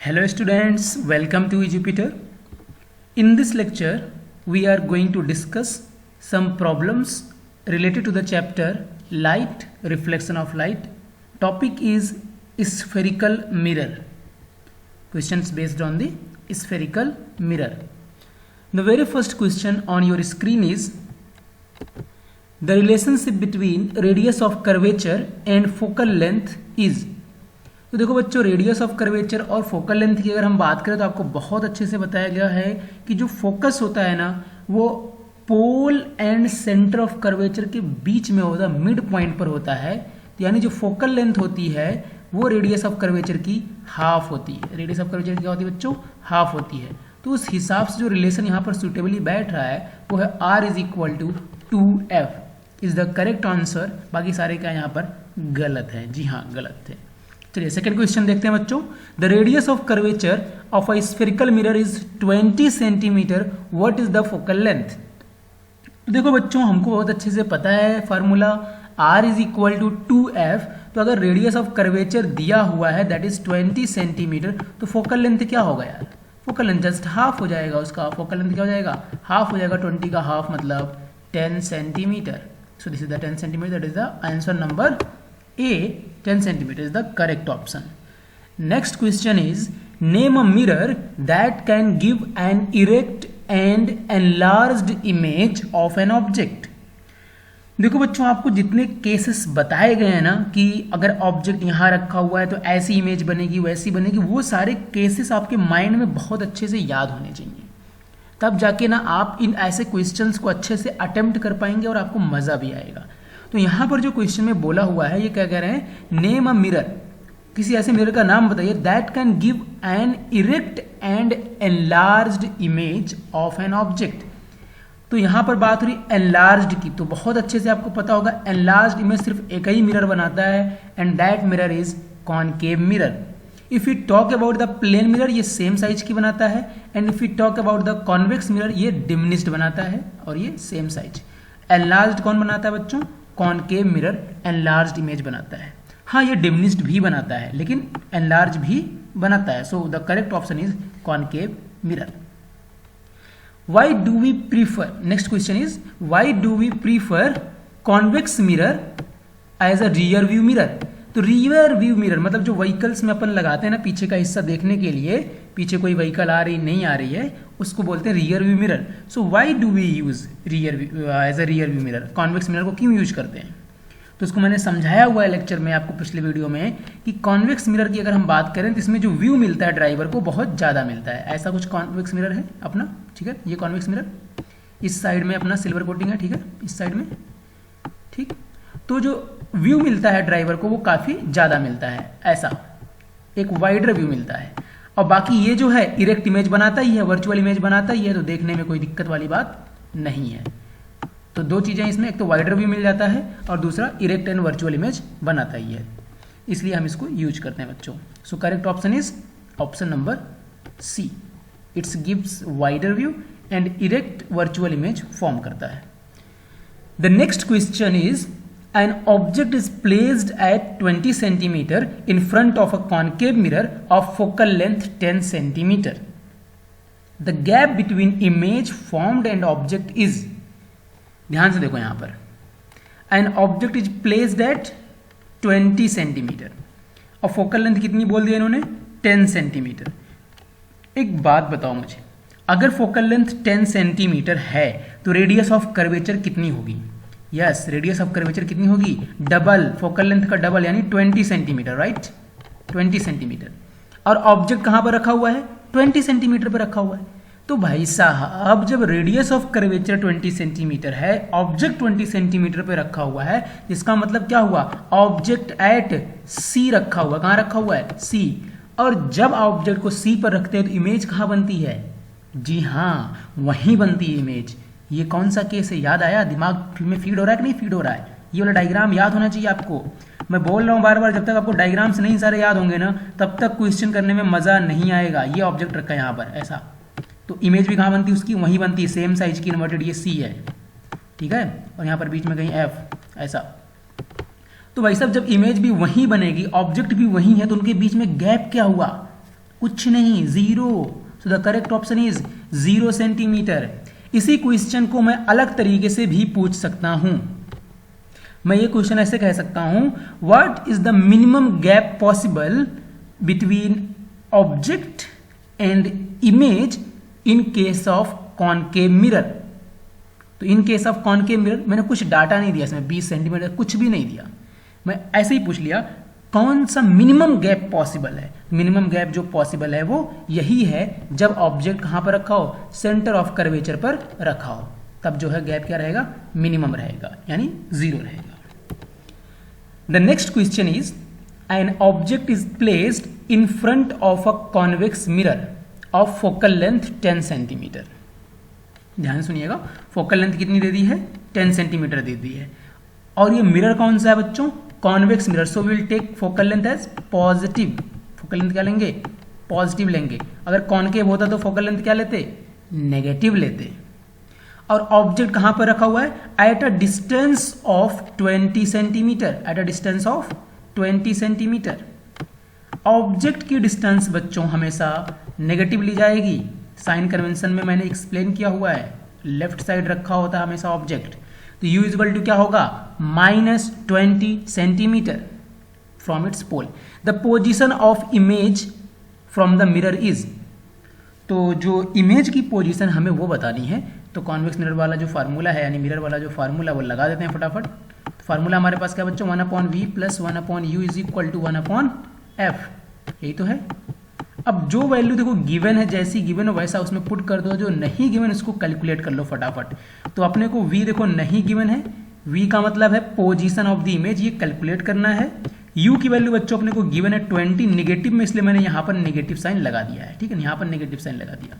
Hello students, welcome to eJupiter. In this lecture, we are going to discuss some problems related to the chapter Light, Reflection of Light. Topic is spherical mirror. Questions based on the spherical mirror. The very first question on your screen is the relationship between radius of curvature and focal length is. तो देखो बच्चों, radius of curvature और focal length की अगर हम बात करें तो आपको बहुत अच्छे से बताया गया है कि जो फोकस होता है ना वो pole and centre of curvature के बीच में होता है, मिड पॉइंट पर होता है। तो यानी जो फोकल लेंथ होती है वो रेडियस ऑफ कर्वेचर की हाफ होती है। रेडियस ऑफ कर्वेचर क्या होती है बच्चों? हाफ होती है। तो उस हिसाब से जो रिलेशन यहाँ पर सुटेबली बैठ रहा है वो है R is equal to 2F is the correct answer. बाकी सारे क्या यहाँ पर गलत है? जी हाँ, गलत है। चलिए सेकंड क्वेश्चन देखते हैं बच्चों। The radius of curvature of a spherical mirror is 20 centimetre, what is the focal length? देखो बच्चों, हमको बहुत अच्छे से पता है formula R is equal to 2F। तो अगर रेडियस ऑफ कर्वेचर दिया हुआ है दैट इज 20 सेंटीमीटर, तो फोकल लेंथ क्या होगा यार? फोकल लेंथ जस्ट हाफ हो जाएगा उसका। फोकल लेंथ क्या हो जाएगा? हाफ हो जाएगा। 20 का हाफ मतलब 10 centimetre. So this is the 10 centimetre, that is the answer number A. 10 centimeter is the correct option. Next question is, name a mirror that can give an erect and enlarged image of an object. देखो बच्चों, आपको जितने cases बताए गए हैं ना कि अगर ऑब्जेक्ट यहाँ रखा हुआ है तो ऐसी इमेज बनेगी, वैसी बनेगी, वो सारे केसेस आपके माइंड में बहुत अच्छे से याद होने चाहिए। तब जाके ना आप इन ऐसे क्वेश्चंस को अच्छे से अटेम्प्ट कर पाएंगे और आपको मज़ा भी आएगा। तो यहाँ पर जो क्वेश्चन में बोला हुआ है ये क्या कह रहे हैं? नेम अ मिरर, किसी ऐसे मिरर का नाम बताइए that can give an erect and enlarged image of an object. तो यहाँ पर बात हो रही एनलार्ज्ड की, तो बहुत अच्छे से आपको पता होगा एनलार्ज्ड इमेज सिर्फ एक ही मिरर बनाता है and that mirror is concave mirror. If you talk about the plane mirror ये सेम साइज की बनाता है and if you talk about the convex mirror ये डिमिनिश्ड बनाता है और ये सेम साइज। एनलार्ज्ड कौन बनाता है बच्चों? कॉनकेव मिरर एनलार्ज्ड इमेज बनाता है। हाँ, ये डिमिनिश्ड भी बनाता है लेकिन एनलार्ज भी बनाता है। So the correct option is concave mirror. Why do we prefer, next question is why do we prefer convex mirror as a rear view mirror? तो रियर व्यू मिरर मतलब जो व्हीकल्स में अपन लगाते हैं ना पीछे का हिस्सा देखने के लिए, पीछे कोई व्हीकल आ रही नहीं आ रही है, उसको बोलते हैं rear view mirror. So why do we use rear as a rear view mirror? Convex mirror को क्यों यूज करते हैं? तो उसको मैंने समझाया हुआ है लेक्चर में आपको पिछले वीडियो में कि कॉन्वेक्स मिरर की अगर हम बात करें तो इसमें जो व्यू मिलता है ड्राइवर को बहुत ज़्यादा मिलता है। ऐसा कुछ कॉन्वेक्स मिरर है अपना, ठीक है, ये कॉन्वेक्स मिरर इस साइड में अपना सिल्वर कोटिंग है, ठीक है, इस साइड में, ठीक। तो जो व्यू मिलता है ड्राइवर को वो काफ़ी ज़्यादा मिलता है, ऐसा एक वाइडर व्यू मिलता है। और बाकी ये जो है इरेक्ट इमेज बनाता ही है, वर्चुअल इमेज बनाता ही है, तो देखने में कोई दिक्कत वाली बात नहीं है। तो दो चीज़ें इसमें, एक तो वाइडर व्यू मिल जाता है और दूसरा इरेक्ट एंड वर्चुअल इमेज बनाता ही है, इसलिए हम इसको यूज करते हैं बच्चों। So correct option is option number C, it's gives wider view and erect virtual image form करता है। The next question is an object is placed at 20 centimeter in front of a concave mirror of focal length 10 centimeter. The gap between image formed and object is, ध्यान से देखो यहाँ पर, an object is placed at 20 centimeter और focal length कितनी बोल दिया इन्होंने? 10 centimeter। एक बात बताओ मुझे, अगर focal length 10 centimeter है तो रेडियस ऑफ कर्वेचर कितनी होगी? यस, रेडियस ऑफ कर्वेचर कितनी होगी? डबल, फोकल लेंथ का डबल यानी 20 सेंटीमीटर, राइट, 20 सेंटीमीटर। और ऑब्जेक्ट कहाँ पर रखा हुआ है? 20 सेंटीमीटर पर रखा हुआ है। तो भाई साहब जब रेडियस ऑफ कर्वेचर 20 सेंटीमीटर है, ऑब्जेक्ट 20 सेंटीमीटर पर रखा हुआ है, इसका मतलब क्या हुआ? ऑब्जेक्ट एट सी रखा हुआ। कहाँ रखा हुआ है? सी। और जब ऑब्जेक्ट को सी पर रखते हैं तो इमेज कहाँ बनती है? जी हाँ, वहीं बनती है इमेज। ये कौन सा केस है? याद आया? दिमाग में फीड हो रहा है कि नहीं फीड हो रहा है? ये वाला डायग्राम याद होना चाहिए आपको। मैं बोल रहा हूँ बार बार, जब तक आपको डायग्राम्स नहीं सारे याद होंगे ना तब तक क्वेश्चन करने में मज़ा नहीं आएगा। ये ऑब्जेक्ट रखा है यहाँ पर ऐसा, तो इमेज भी कहाँ बनती है उसकी? वहीं बनती है, सेम साइज की इन्वर्टेड, ये सी है, ठीक है, और यहाँ पर बीच में कहीं एफ, ऐसा। तो भाई साहब जब इमेज भी वहीं बनेगी, ऑब्जेक्ट भी वहीं है, तो उनके बीच में गैप क्या हुआ? कुछ नहीं, 0। सो the correct option is 0 centimetre. इसी क्वेश्चन को मैं अलग तरीके से भी पूछ सकता हूं। मैं ये क्वेश्चन ऐसे कह सकता हूं, what is the minimum gap possible between object and image in case of concave mirror. तो in case of concave mirror मैंने कुछ डाटा नहीं दिया इसमें, 20 सेंटीमीटर कुछ भी नहीं दिया, मैं ऐसे ही पूछ लिया कौन सा मिनिमम गैप पॉसिबल है। मिनिमम गैप जो पॉसिबल है वो यही है जब ऑब्जेक्ट कहां पर रखा हो, सेंटर ऑफ कर्वेचर पर रखा हो, तब जो है गैप क्या रहेगा, मिनिमम रहेगा, यानी 0 रहेगा। The next question is an object is placed in front of a convex mirror of focal length 10 centimetre. ध्यान सुनिएगा, फोकल लेंथ कितनी दे दी है, 10 सेंटीमीटर दे दी है, और ये मिरर कौन सा है बच्चों, convex mirror. So will take focal length as positive. Focal length क्या लेंगे, पॉजिटिव लेंगे। अगर कॉनकेव होता तो फोकल लेंथ क्या लेते, नेगेटिव लेते। और ऑब्जेक्ट कहां पर रखा हुआ है, at a distance of 20 centimetre, at a distance of 20 centimetre. Object की डिस्टेंस बच्चों हमेशा नेगेटिव ली जाएगी। साइन कन्वेंशन में मैंने एक्सप्लेन किया हुआ है, लेफ्ट साइड रखा होता है हमेशा ऑब्जेक्ट, तो u इक्वल टू क्या होगा, -20 centimetre from its pole. The position of image from the mirror is, तो जो इमेज की पोजीशन हमें वो बतानी है, तो कॉन्वेक्स मिरर वाला जो फार्मूला है, यानी मिरर वाला जो फार्मूला वो लगा देते हैं फटाफट। फार्मूला हमारे पास क्या बच्चों, 1/v + 1/u is equal to 1/f, यही तो है। अब जो वैल्यू देखो गिवन है, जैसी गिवन हो वैसा उसमें पुट कर दो, जो नहीं गिवन उसको कैलकुलेट कर लो फटाफट। तो अपने को v देखो नहीं गिवन है, v का मतलब है पोजीशन ऑफ द इमेज, ये कैलकुलेट करना है। u की वैल्यू बच्चों अपने को गिवन है 20 निगेटिव में, इसलिए मैंने यहाँ पर नेगेटिव साइन लगा दिया है, ठीक है, यहाँ पर नेगेटिव साइन लगा दिया।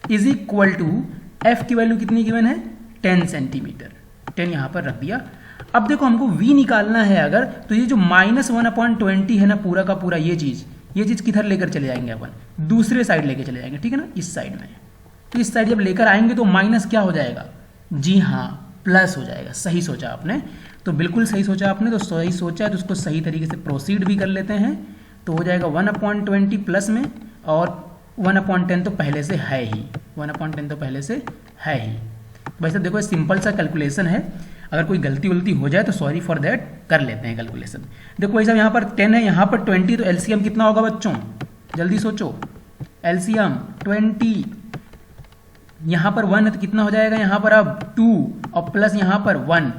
इज इक्वल टू f की वैल्यू कितनी गिवन है, 10 सेंटीमीटर, 10 यहाँ पर रख दिया। अब देखो हमको v निकालना है अगर, तो ये जो -1/20 है ना पूरा का पूरा, ये चीज किधर लेकर चले जाएंगे अपन, दूसरे साइड लेकर चले जाएंगे, ठीक है ना, इस साइड में। तो इस साइड जब लेकर आएंगे तो माइनस क्या हो जाएगा, जी हाँ प्लस हो जाएगा। सही सोचा आपने, तो बिल्कुल सही सोचा आपने, तो सही सोचा तो उसको सही तरीके से प्रोसीड भी कर लेते हैं। तो हो जाएगा 1/20 प्लस में, और 1/10 तो पहले से है ही, 1/10 तो पहले से है ही। भाई साहब देखो सिंपल सा कैलकुलेशन है, अगर कोई गलती वलती हो जाए तो सॉरी फॉर दैट, कर लेते हैं कैलकुलेशन। देखो भाई साहब यहाँ पर 10 है, यहाँ पर 20, तो एलसीएम कितना होगा बच्चों, जल्दी सोचो, एलसीएम 20, यहाँ पर 1 है तो कितना हो जाएगा, यहाँ पर अब 2 और प्लस यहाँ पर 1,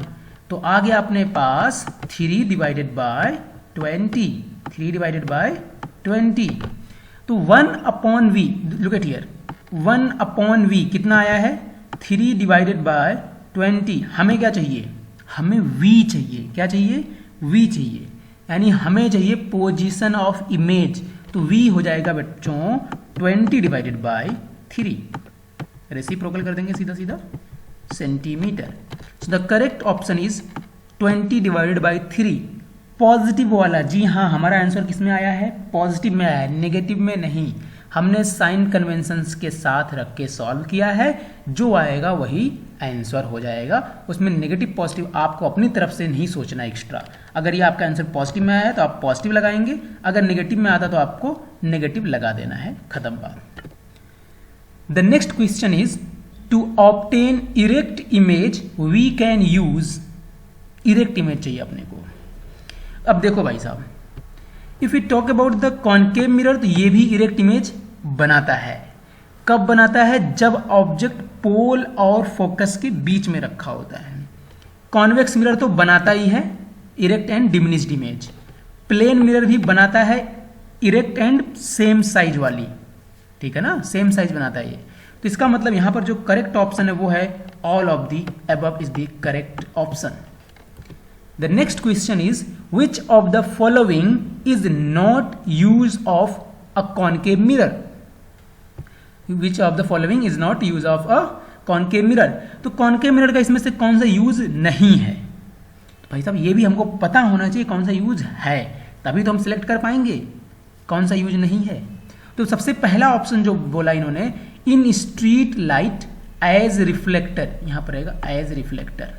तो आ गया अपने पास 3 डिवाइडेड बाय 20, 3 डिवाइडेड बाय 20। तो 1/v, look at here, 1/v कितना आया है, 3 डिवाइडेड बाय 20। हमें क्या चाहिए, हमें v चाहिए, क्या चाहिए, v चाहिए, यानी हमें चाहिए पोजीशन ऑफ इमेज। तो v हो जाएगा बच्चों 20 डिवाइडेड बाय 3, रेसिप्रोकल कर देंगे सीधा सीधा, centimetre. So the correct option is 20 divided by 3, positive वाला। जी हाँ, हमारा आंसर किस में आया है, पॉजिटिव में आया है, नेगेटिव में नहीं। हमने साइन कन्वेंशंस के साथ रख के सॉल्व किया है, जो आएगा वही आंसर हो जाएगा। उसमें नेगेटिव पॉजिटिव आपको अपनी तरफ से नहीं सोचना एक्स्ट्रा। अगर ये आपका आंसर पॉजिटिव में आया है तो आप पॉजिटिव लगाएंगे, अगर नेगेटिव में आता तो आपको नेगेटिव लगा देना है, खत्म बात। The next question is to obtain erect image we can use, erect image चाहिए अपने को। अब देखो भाई साहब, if you talk about the concave mirror, तो ये भी इरेक्ट इमेज बनाता है। कब बनाता है, जब ऑब्जेक्ट पोल और फोकस के बीच में रखा होता है। कॉन्वेक्स मिरर तो बनाता ही है erect and diminished image. Plane mirror भी बनाता है इरेक्ट एंड सेम साइज वाली, ठीक है ना, सेम साइज बनाता है ये। तो इसका मतलब यहां पर जो करेक्ट ऑप्शन है वो है all of the above is the correct option. The next question is which of the following is not use of a concave mirror, which of the following is not use of a concave mirror। तो concave mirror का इसमें से कौन सा use नहीं है, तो भाई साहब ये भी हमको पता होना चाहिए कौन सा यूज है, तभी तो हम सिलेक्ट कर पाएंगे कौन सा यूज नहीं है। तो सबसे पहला ऑप्शन जो बोला इन्होंने, इन स्ट्रीट लाइट एज रिफ्लेक्टर, यहां पर रहेगा एज रिफ्लेक्टर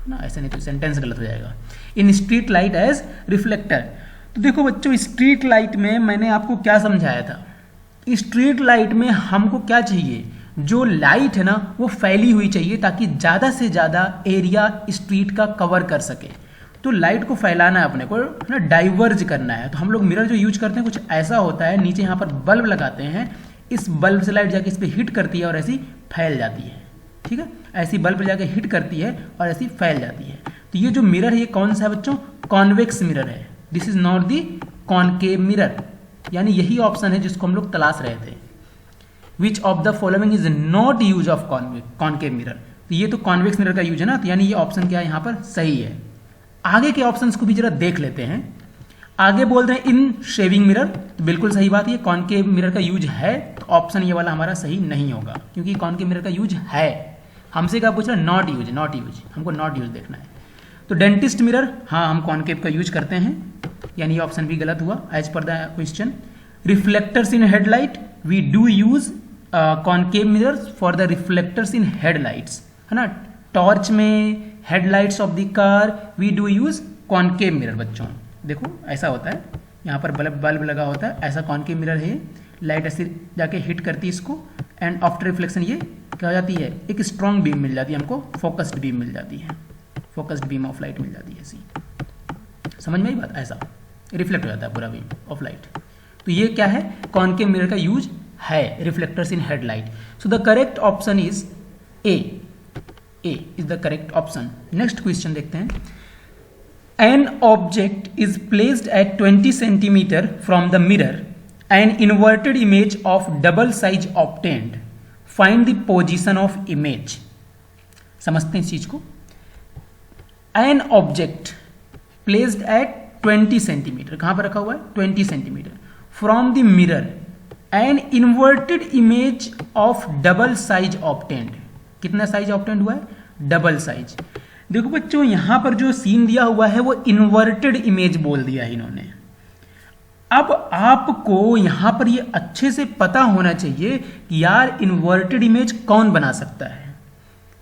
ना, ऐसे नहीं तो सेंटेंस गलत हो जाएगा। इन स्ट्रीट लाइट एज रिफ्लेक्टर। तो देखो बच्चों, स्ट्रीट लाइट में मैंने आपको क्या समझाया था, स्ट्रीट लाइट में हमको क्या चाहिए, जो लाइट है ना वो फैली हुई चाहिए ताकि ज़्यादा से ज़्यादा एरिया स्ट्रीट का कवर कर सके। तो लाइट को फैलाना है अपने को ना, डाइवर्ज करना है। तो हम लोग मिरर जो यूज करते हैं कुछ ऐसा होता है, नीचे यहाँ पर बल्ब लगाते हैं, इस बल्ब से लाइट जाके इस पर हिट करती है और ऐसी फैल जाती है। ठीक है, ऐसी बल्ब जाके हिट करती है और ऐसी फैल जाती है। तो ये जो मिरर है ये कौन सा है बच्चों, कॉन्वेक्स मिरर है। This is not the concave mirror, यानी यही ऑप्शन है जिसको हम लोग तलाश रहे थे। Which of the following is not use of concave mirror. तो ये तो कॉन्वेक्स मिरर का यूज है ना, तो यानी ये ऑप्शन क्या है यहाँ पर सही है। आगे के ऑप्शंस को भी जरा देख लेते हैं। आगे बोल रहे हैं इन शेविंग मिरर, तो बिल्कुल सही बात है, कॉनकेव मिरर का यूज है, तो ऑप्शन ये वाला हमारा सही नहीं होगा क्योंकि कॉनकेव मिरर का यूज है। हमसे क्या पूछ रहा है, नॉट यूज, नॉट यूज, हमको नॉट यूज देखना है। तो डेंटिस्ट मिरर, हाँ हम कॉनकेव का यूज करते हैं, यानी ये ऑप्शन भी गलत हुआ as per the question. Reflectors in headlight, we do use concave mirrors for the reflectors in headlights, है ना। टॉर्च में, headlights of the car, we do use concave mirror. बच्चों देखो ऐसा होता है, यहाँ पर बल्ब लगा होता है, ऐसा कॉनकेव मिरर है, लाइट ऐसे जाके हिट करती है इसको, एंड आफ्टर रिफ्लेक्शन ये क्या हो जाती है, एक स्ट्रॉन्ग बीम मिल जाती है हमको, फोकस्ड बीम मिल जाती है, फोकस्ड बीम ऑफ लाइट मिल जाती है ऐसी। समझ में आई बात, ऐसा रिफ्लेक्ट हो जाता है पूरा बीम ऑफ लाइट। तो ये क्या है, कॉनकेव मिरर का यूज है, reflectors in headlight. So the correct option is a, A is the correct option. Next question देखते हैं। An object is placed at 20 centimeter from the mirror. An inverted image of double size obtained. Find the position of image. समझते हैं इस चीज को। An object placed at 20 centimeter, कहाँ पर रखा हुआ है, 20 centimeter from the mirror. An inverted image of double size obtained. कितना साइज ऑब्टेंड हुआ है, डबल साइज। देखो बच्चों यहाँ पर जो सीन दिया हुआ है वो इन्वर्टेड इमेज बोल दिया है इन्होंने। अब आपको यहाँ पर ये अच्छे से पता होना चाहिए कि यार इन्वर्टेड इमेज कौन बना सकता है।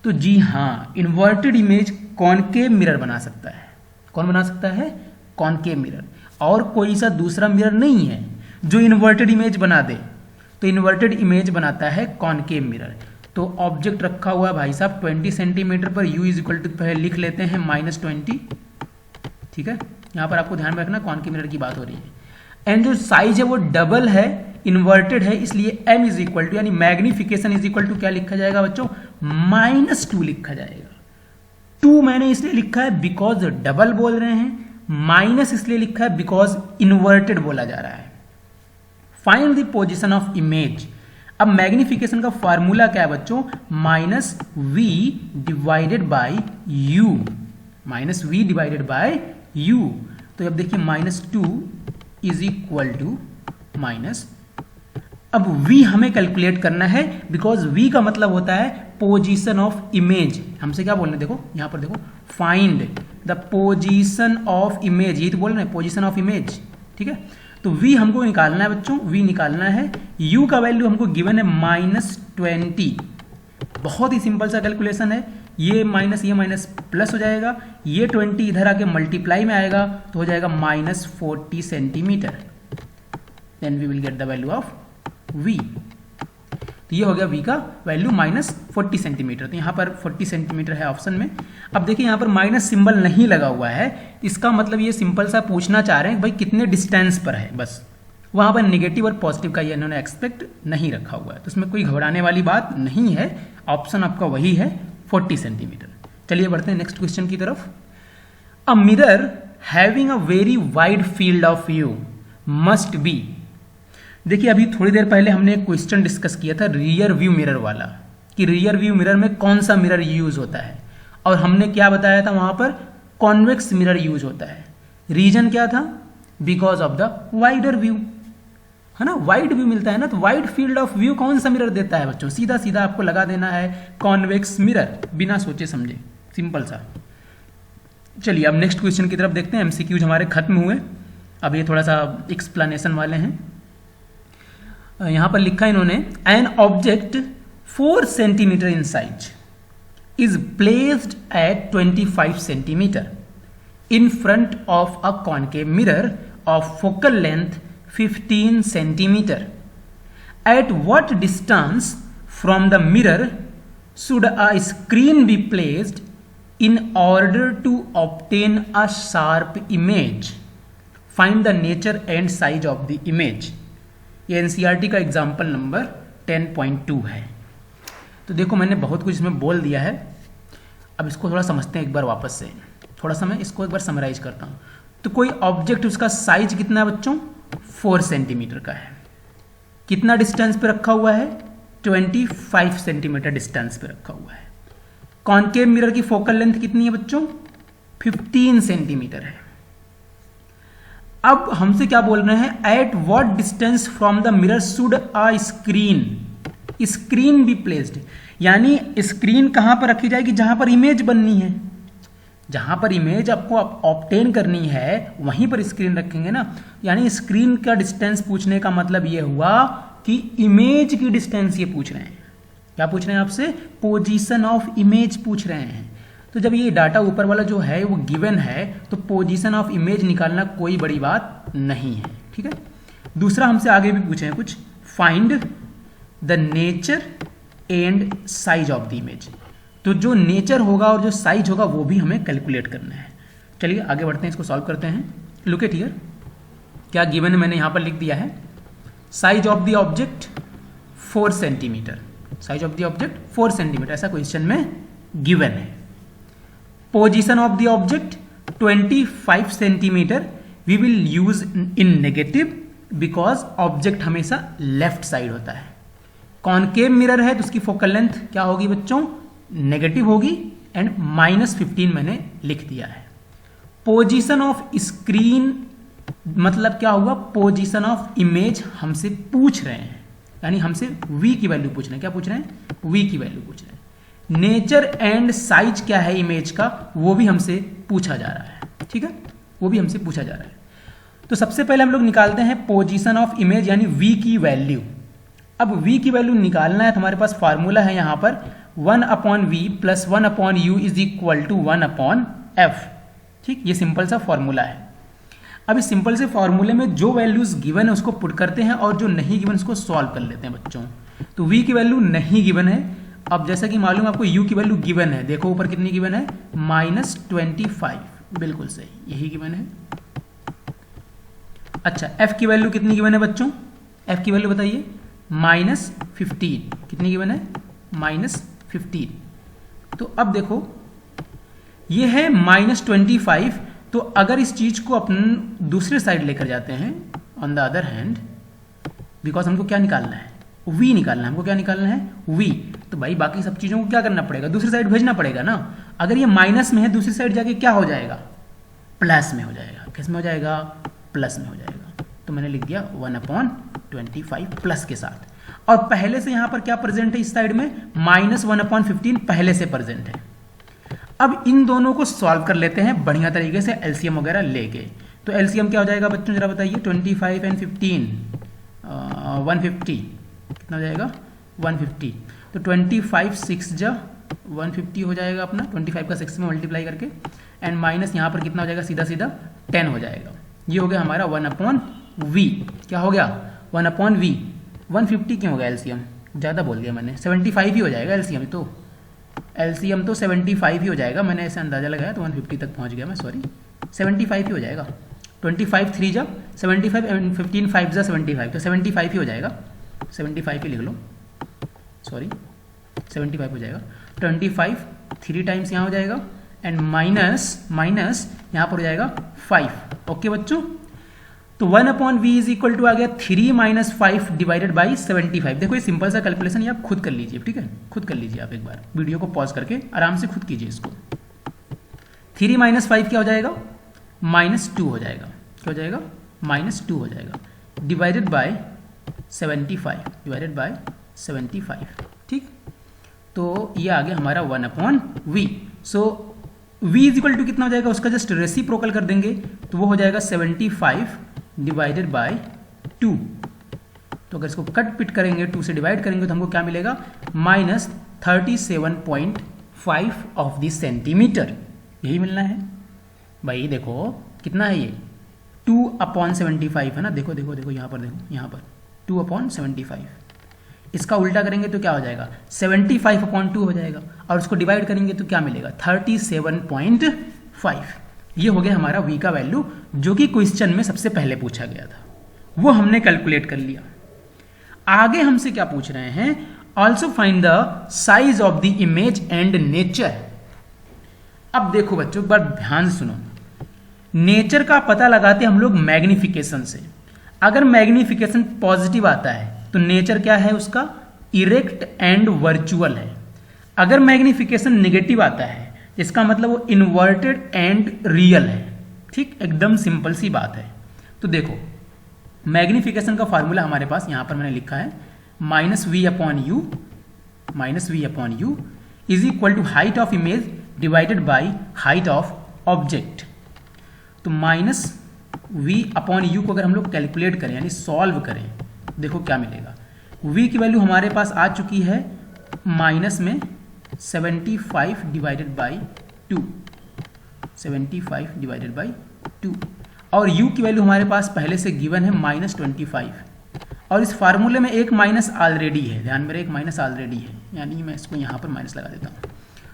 तो जी हाँ, इन्वर्टेड इमेज कॉनकेव मिरर बना सकता है। कौन बना सकता है, कॉनकेव मिरर, और कोई सा दूसरा मिरर नहीं है जो इन्वर्टेड इमेज बना दे। तो इन्वर्टेड इमेज बनाता है कॉनकेव मिरर। तो ऑब्जेक्ट रखा हुआ है भाई साहब 20 सेंटीमीटर पर, u इज इक्वल टू पहले लिख लेते हैं -20। ठीक है, यहाँ पर आपको ध्यान में रखना कॉनकेव मिरर की बात हो रही है। एंड जो साइज है वो डबल है, इन्वर्टेड है, इसलिए m इज इक्वल टू, यानी मैग्निफिकेशन इज इक्वल टू क्या लिखा जाएगा बच्चों, -2 लिखा जाएगा। 2 मैंने इसलिए लिखा है बिकॉज डबल बोल रहे हैं, माइनस इसलिए लिखा है बिकॉज इन्वर्टेड बोला जा रहा है। Find the position of image. अब मैग्निफिकेशन का फॉर्मूला क्या है बच्चों, -v divided by u, -v divided by u। तो अब देखिए -2 इज इक्वल टू माइनस, अब v हमें कैलकुलेट करना है बिकॉज v का मतलब होता है पोजीशन ऑफ इमेज। हमसे क्या बोलना है, देखो यहाँ पर देखो, find the position of image, ये तो बोल रहे हैं पोजीशन ऑफ इमेज। ठीक है, तो v हमको निकालना है बच्चों, v निकालना है। u का वैल्यू हमको गिवन है -20। बहुत ही सिंपल सा कैलकुलेशन है, ये माइनस ये माइनस प्लस हो जाएगा, ये 20 इधर आके मल्टीप्लाई में आएगा तो हो जाएगा -40 centimetre. Then we will get the value of v। तो ये हो गया v का वैल्यू -40 सेंटीमीटर। तो यहाँ पर 40 सेंटीमीटर है ऑप्शन में। अब देखिए यहाँ पर माइनस सिंबल नहीं लगा हुआ है, इसका मतलब ये सिंपल सा पूछना चाह रहे हैं भाई कितने डिस्टेंस पर है, बस। वहाँ पर नेगेटिव और पॉजिटिव का ये इन्होंने एक्सपेक्ट नहीं रखा हुआ है, तो इसमें कोई घबराने वाली बात नहीं है। ऑप्शन आपका वही है 40 सेंटीमीटर। चलिए बढ़ते हैं नेक्स्ट क्वेश्चन की तरफ। A mirror having a very wide field of view must be. देखिए अभी थोड़ी देर पहले हमने एक क्वेश्चन डिस्कस किया था रियर व्यू मिरर वाला, कि रियर व्यू मिरर में कौन सा मिरर यूज होता है, और हमने क्या बताया था वहां पर कॉन्वेक्स मिरर यूज होता है। रीजन क्या था, because of the wider view, है ना, वाइड व्यू मिलता है ना। तो वाइड फील्ड ऑफ व्यू कौन सा मिरर देता है बच्चों, सीधा सीधा आपको लगा देना है कॉन्वेक्स मिरर, बिना सोचे समझे, सिंपल सा। चलिए अब नेक्स्ट क्वेश्चन की तरफ देखते हैं। एमसीक्यूज हमारे खत्म हुए, अब ये थोड़ा सा एक्सप्लेनेशन वाले हैं। यहां पर लिखा है इन्होंने, an object 4 centimetre in size is placed at 25 centimetre in front of a concave mirror of focal length 15 centimetre at what distance from the mirror should a screen be placed in order to obtain a sharp image. Find the nature and size of the image. ये NCERT का example number 10.2 है। तो देखो मैंने बहुत कुछ इसमें बोल दिया है, अब इसको थोड़ा समझते हैं एक बार वापस से। थोड़ा सा मैं इसको एक बार समराइज करता हूँ। तो कोई ऑब्जेक्ट, उसका साइज कितना है बच्चों? 4 सेंटीमीटर का है। कितना डिस्टेंस पे रखा हुआ है? 25 सेंटीमीटर डिस्टेंस पे रखा हुआ है। कॉनकेव मिरर की फोकल लेंथ कितनी है बच्चों? 15 सेंटीमीटर है। अब हमसे क्या बोल रहे हैं? At what distance from the mirror should a screen be placed, यानी स्क्रीन कहां पर रखी जाएगी? जहां पर इमेज बननी है, जहां पर इमेज आपको ऑब्टेन करनी है वहीं पर स्क्रीन रखेंगे ना। यानी स्क्रीन का डिस्टेंस पूछने का मतलब यह हुआ कि इमेज की डिस्टेंस ये पूछ रहे हैं। क्या पूछ रहे हैं आपसे? पोजीशन ऑफ इमेज पूछ रहे हैं। तो जब ये डाटा ऊपर वाला जो है वो गिवन है, तो पोजीशन ऑफ इमेज निकालना कोई बड़ी बात नहीं है। ठीक है। दूसरा हमसे आगे भी पूछे हैं कुछ, find the nature and size of the image. तो जो नेचर होगा और जो साइज होगा वो भी हमें कैलकुलेट करना है। चलिए आगे बढ़ते हैं, इसको सॉल्व करते हैं। लुक एट हियर, क्या गिवन है मैंने यहां पर लिख दिया है। Size of the object 4 centimetre, size of the object 4 centimetre, ऐसा क्वेश्चन में गिवन है। Position of the object 25 centimetre, we will use in negative because object हमेशा लेफ्ट साइड होता है। कॉनकेव मिरर है तो उसकी फोकल लेंथ क्या होगी बच्चों? नेगेटिव होगी, एंड -15 मैंने लिख दिया है। पोजीशन ऑफ स्क्रीन मतलब क्या हुआ? पोजीशन ऑफ इमेज हमसे पूछ रहे हैं, यानी हमसे v की वैल्यू पूछ रहे हैं। क्या पूछ रहे हैं? v की वैल्यू पूछ रहे हैं। नेचर एंड साइज क्या है इमेज का, वो भी हमसे पूछा जा रहा है। ठीक है, वो भी हमसे पूछा जा रहा है। तो सबसे पहले हम लोग निकालते हैं पोजीशन ऑफ इमेज यानी v की वैल्यू। अब v की वैल्यू निकालना है तो हमारे पास फार्मूला है यहाँ पर 1/v + 1/u = 1/f। ठीक, ये सिंपल सा फॉर्मूला है। अब इस सिंपल से फॉर्मूले में जो वैल्यूज गिवन है उसको पुट करते हैं और जो नहीं गिवन उसको सॉल्व कर लेते हैं बच्चों। तो v की वैल्यू नहीं गिवन है। अब जैसा कि मालूम आपको u की वैल्यू गिवन है, देखो ऊपर कितनी गिवन है? -25, बिल्कुल सही, यही गिवन है। अच्छा, f की वैल्यू कितनी गिवन है बच्चों? f की वैल्यू बताइए, -15। कितनी गिवन है? -15। तो अब देखो ये है -25, तो अगर इस चीज को अपन दूसरे साइड लेकर जाते हैं, on the other hand, because हमको क्या निकालना है? v निकालना है। हमको क्या निकालना है? v। तो भाई बाकी सब चीजों को क्या करना पड़ेगा? दूसरी साइड भेजना पड़ेगा ना। अगर ये माइनस में है, दूसरी साइड जाके क्या हो जाएगा? प्लस में हो जाएगा। किस में हो जाएगा? प्लस में हो जाएगा। तो मैंने लिख दिया 1/25 प्लस के साथ। और पहले से यहां पर क्या प्रेजेंट है इस साइड में? -1/15 पहले से प्रेजेंट है। अब इन दोनों को सॉल्व कर लेते हैं बढ़िया तरीके से, एलसीएम वगैरह लेके। तो एलसीएम क्या हो जाएगा बच्चों, जरा बताइए? 25 and 15 150, कितना हो जाएगा? 150। तो 25 6 जा 150 हो जाएगा अपना, 25 का 6 में मल्टीप्लाई करके, एंड माइनस यहाँ पर कितना हो जाएगा? सीधा सीधा 10 हो जाएगा। ये हो गया हमारा 1/v। क्या हो गया? 1/v। 150 क्यों हो गया एलसीएम? ज़्यादा बोल दिया मैंने, 75 ही हो जाएगा एलसीएम। तो एलसीएम तो 75 ही हो जाएगा, मैंने ऐसे अंदाजा लगाया तो 150 तक पहुंच गया मैं, सॉरी 75 ही हो जाएगा। 25 3 जा 75 एंड 15 5 जा 75, तो 75 ही हो जाएगा। 75 ही लिख लो, सॉरी 75 हो जाएगा। 25 3 टाइम्स यहाँ हो जाएगा, एंड माइनस यहाँ पर हो जाएगा 5। ओके बच्चों, तो 1/v = आ गया 3 - 5 डिवाइडेड बाई 75। देखो ये सिंपल सा कैलकुलेशन, ये आप खुद कर लीजिए। ठीक है, खुद कर लीजिए आप, एक बार वीडियो को पॉज करके आराम से खुद कीजिए इसको। 3 - 5 क्या हो जाएगा? -2 हो जाएगा। क्या हो जाएगा? -2 हो जाएगा, डिवाइडेड बाय 75, ठीक। तो ये आ गया हमारा 1/v। सो v = कितना हो जाएगा? उसका जस्ट रेसिप्रोकल कर देंगे तो वो हो जाएगा 75 डिवाइडेड बाय 2। तो अगर इसको कट पिट करेंगे, 2 से डिवाइड करेंगे तो हमको क्या मिलेगा? -37.5 ऑफ द सेंटीमीटर। यही मिलना है भाई। देखो कितना है ये? 2/75 है ना। देखो देखो देखो यहाँ पर, देखो यहाँ पर 2/75। इसका उल्टा करेंगे तो क्या हो जाएगा 75/2 हो जाएगा, और उसको डिवाइड करेंगे तो क्या मिलेगा 37.5। ये हो गया हमारा v का वैल्यू, जो कि क्वेश्चन में सबसे पहले पूछा गया था, वो हमने कैलकुलेट कर लिया। आगे हमसे क्या पूछ रहे हैं, also find the size of the image and nature. अब देखो बच्चों, एक बार ध्यान से सुनो, नेचर का पता लगाते हम लोग मैग्निफिकेशन से। अगर मैग्निफिकेशन पॉजिटिव आता है तो नेचर क्या है उसका, इरेक्ट एंड वर्चुअल है। अगर मैग्निफिकेशन नेगेटिव आता है इसका मतलब वो इन्वर्टेड एंड रियल है। ठीक, एकदम सिंपल सी बात है। तो देखो मैग्निफिकेशन का फॉर्मूला हमारे पास यहां पर मैंने लिखा है, -v/u is equal to height of image divided by height of object. तो -v/u को अगर हम लोग कैलकुलेट करें यानी सॉल्व करें, देखो क्या मिलेगा। v की वैल्यू हमारे पास आ चुकी है माइनस में 75 डिवाइडेड बाई 2, 75 डिवाइडेड बाई 2, और u की वैल्यू हमारे पास पहले से गिवन है -25, और इस फार्मूले में एक माइनस ऑलरेडी है, ध्यान मेरे एक माइनस ऑलरेडी है, यानी मैं इसको यहाँ पर माइनस लगा देता हूँ।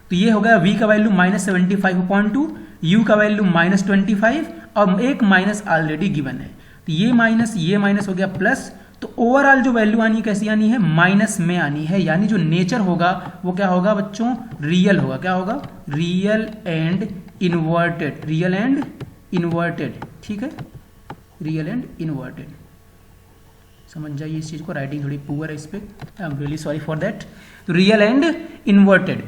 तो ये हो गया v का वैल्यू -75/2, u का वैल्यू -25, और एक माइनस ऑलरेडी गिवन है। तो ये माइनस हो गया प्लस, तो ओवरऑल जो वैल्यू आनी कैसी आनी है, माइनस में आनी है, यानी जो नेचर होगा वो क्या होगा बच्चों, रियल होगा। क्या होगा, real and inverted, real and inverted. ठीक है, रियल एंड इन्वर्टेड, समझ जाइए इस चीज को, राइटिंग थोड़ी पुअर है इस पे, आई am really sorry for that. तो रियल एंड इन्वर्टेड,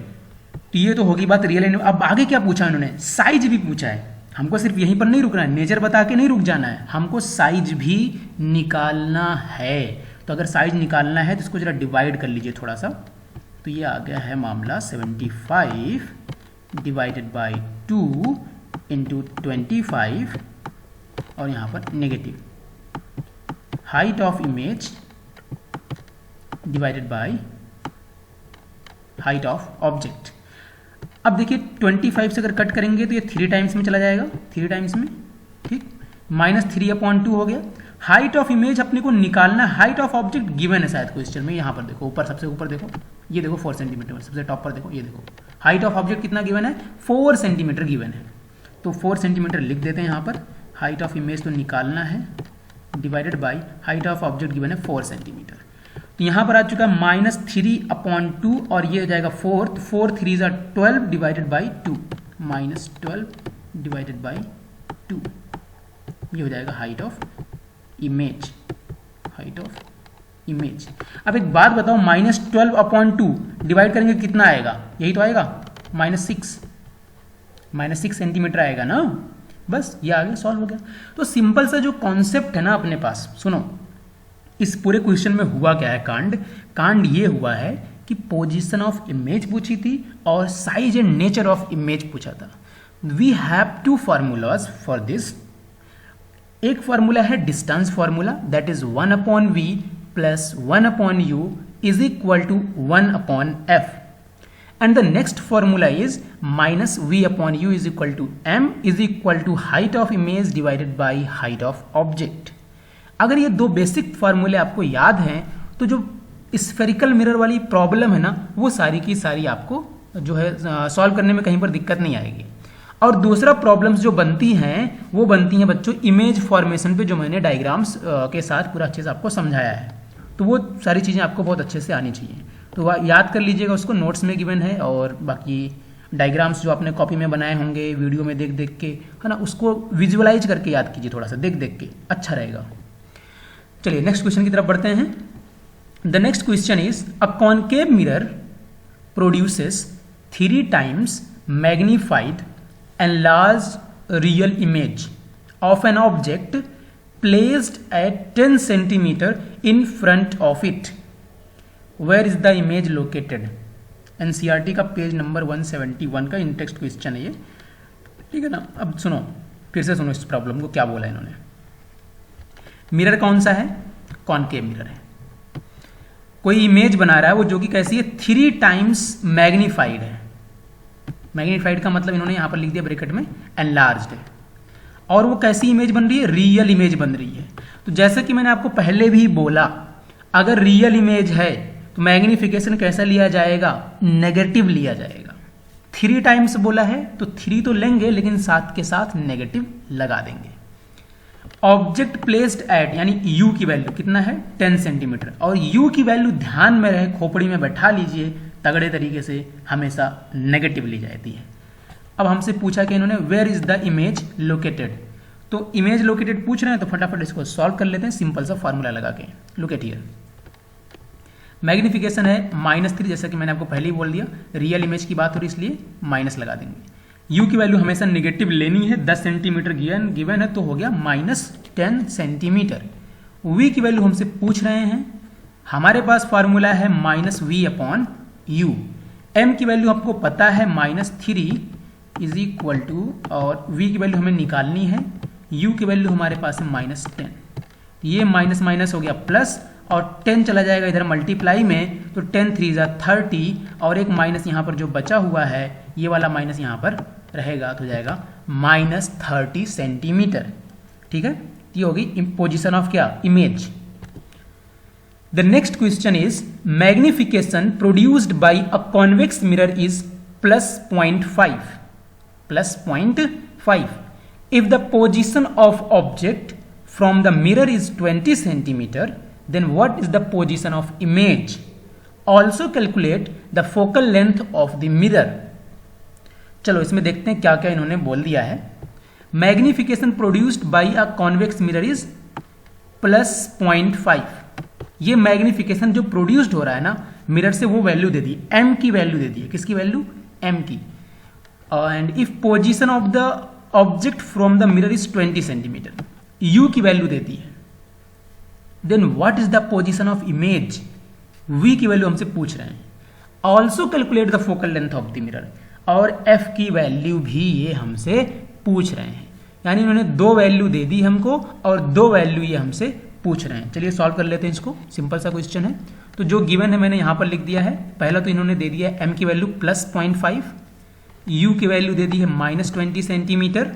तो ये तो होगी बात रियल एंड। अब आगे क्या पूछा इन्होंने, साइज भी पूछा है। हमको सिर्फ यहीं पर नहीं रुकना है, नेचर बता के नहीं रुक जाना है, हमको साइज भी निकालना है। तो अगर साइज निकालना है तो इसको जरा डिवाइड कर लीजिए थोड़ा सा। तो ये आ गया है मामला 75 डिवाइडेड बाई 2 इंटू 25, और यहाँ पर negative height of image divided by height of object. अब देखिए 25 से अगर कट करेंगे तो ये 3 टाइम्स में चला जाएगा, 3 टाइम्स में। ठीक, -3/2 हो गया। हाइट ऑफ इमेज अपने को निकालना, हाइट ऑफ ऑब्जेक्ट गिवन है शायद क्वेश्चन में। यहाँ पर देखो ऊपर, सबसे ऊपर देखो, ये देखो 4 सेंटीमीटर, सबसे टॉप पर देखो, ये देखो हाइट ऑफ ऑब्जेक्ट कितना गिवन है, 4 सेंटीमीटर गिवन है। तो 4 सेंटीमीटर लिख देते हैं यहाँ पर। हाइट ऑफ इमेज तो निकालना है, divided by height of object given है 4 सेंटीमीटर। तो यहाँ पर आ चुका है -3/2, और ये हो जाएगा 4, 4 3 12 डिवाइडेड बाई 2, -12 डिवाइडेड बाई 2, ये हो जाएगा height of image, height of image. अब एक बात बताओ, -12/2 डिवाइड करेंगे कितना आएगा, यही तो आएगा -6 सेंटीमीटर आएगा ना। बस ये आगे सॉल्व हो गया। तो सिंपल सा जो कॉन्सेप्ट है ना अपने पास, सुनो इस पूरे क्वेश्चन में हुआ क्या है, कांड ये हुआ है कि पोजीशन ऑफ इमेज पूछी थी और size and nature of image पूछा था। We have 2 formulas for this. एक फार्मूला है distance formula, that is 1/v plus 1/u is equal to 1/f, and the next formula is -v/u is equal to m is equal to height of image divided by height of object। अगर ये 2 basic फार्मूले आपको याद हैं तो जो spherical mirror वाली problem है ना, वो सारी की सारी आपको जो है सॉल्व करने में कहीं पर दिक्कत नहीं आएगी। और दूसरा प्रॉब्लम्स जो बनती हैं वो बनती हैं बच्चों इमेज फॉर्मेशन पे, जो मैंने डायग्राम्स के साथ पूरा अच्छे से आपको समझाया है। तो वो सारी चीज़ें आपको बहुत अच्छे से आनी चाहिए, तो याद कर लीजिएगा, उसको नोट्स में गिवन है। और बाकी डायग्राम्स जो आपने कॉपी में बनाए होंगे वीडियो में देख देख के, है ना, उसको विजुअलाइज करके याद कीजिए, थोड़ा सा देख देख के, अच्छा रहेगा। चलिए नेक्स्ट क्वेश्चन की तरफ बढ़ते हैं। The next question is a concave mirror produces 3 times magnified enlarged real image of an object placed at 10 centimeter in front of it. Where is the image located? NCERT का page number 171 का इन text question है ये, ठीक है ना। अब सुनो, फिर से सुनो इस प्रॉब्लम को, क्या बोला इन्होंने। मिरर कौन सा है, कॉनकेव मिरर है। कोई इमेज बना रहा है वो जो कि कैसी है, 3 टाइम्स मैग्नीफाइड है। मैग्नीफाइड का मतलब इन्होंने यहां पर लिख दिया ब्रैकेट में एनलार्ज्ड है। और वो कैसी इमेज बन रही है, रियल इमेज बन रही है। तो जैसे कि मैंने आपको पहले भी बोला, अगर रियल इमेज है तो मैग्निफिकेशन कैसा लिया जाएगा, नेगेटिव लिया जाएगा। 3 टाइम्स बोला है तो 3 तो लेंगे लेकिन साथ के साथ नेगेटिव लगा देंगे। ऑब्जेक्ट प्लेस्ड एट यानी u की वैल्यू कितना है 10 सेंटीमीटर, और u की वैल्यू ध्यान में रहे, खोपड़ी में बैठा लीजिए, तगड़े तरीके से हमेशा नेगेटिव ली जाती है। अब हमसे पूछा कि इन्होंने where is the image located, तो इमेज लोकेटेड पूछ रहे हैं तो फटाफट इसको सॉल्व कर लेते हैं सिंपल सा फॉर्मूला लगा के। लुक एट हियर, मैग्निफिकेशन है -3, जैसा कि मैंने आपको पहले ही बोल दिया, रियल इमेज की बात हो रही इसलिए माइनस लगा देंगे। u की वैल्यू हमेशा नेगेटिव लेनी है, 10 सेंटीमीटर गिवन है तो हो गया -10 सेंटीमीटर। v की वैल्यू हमसे पूछ रहे हैं, हमारे पास फार्मूला है -v/u। m की वैल्यू आपको पता है -3 इज इक्वल टू, और v की वैल्यू हमें निकालनी है, u की वैल्यू हमारे पास है -10, ये माइनस माइनस हो गया प्लस, और 10 चला जाएगा इधर मल्टीप्लाई में, तो 10 3 ज़ा 30, और एक माइनस यहाँ पर जो बचा हुआ है ये वाला माइनस यहाँ पर रहेगा तो हो जाएगा -30 सेंटीमीटर। ठीक है, ये होगी पोजीशन ऑफ क्या, image. The next question is magnification produced by a convex mirror is +0.5 if the position of object from the mirror is 20 centimeter, then what is the position of image? Also calculate the focal length of the mirror. चलो इसमें देखते हैं क्या क्या इन्होंने बोल दिया है। Magnification produced by a convex mirror is +0.5। ये मैग्निफिकेशन जो प्रोड्यूस्ड हो रहा है ना मिरर से, वो वैल्यू दे दी, m की वैल्यू दे दी है। किसकी वैल्यू, m की। And if position of the object from the mirror is 20 centimetre, u की वैल्यू देती है, then what is the position of image, v की वैल्यू हमसे पूछ रहे हैं। Also calculate the focal length of the mirror, और f की वैल्यू भी ये हमसे पूछ रहे हैं। यानी इन्होंने 2 वैल्यू दे दी हमको और 2 वैल्यू ये हमसे पूछ रहे हैं। चलिए सॉल्व कर लेते हैं इसको, सिंपल सा क्वेश्चन है। तो जो गिवन है मैंने यहाँ पर लिख दिया है। पहला तो इन्होंने दे दिया है m की वैल्यू +0.5, u की वैल्यू दे दी है -20 सेंटीमीटर।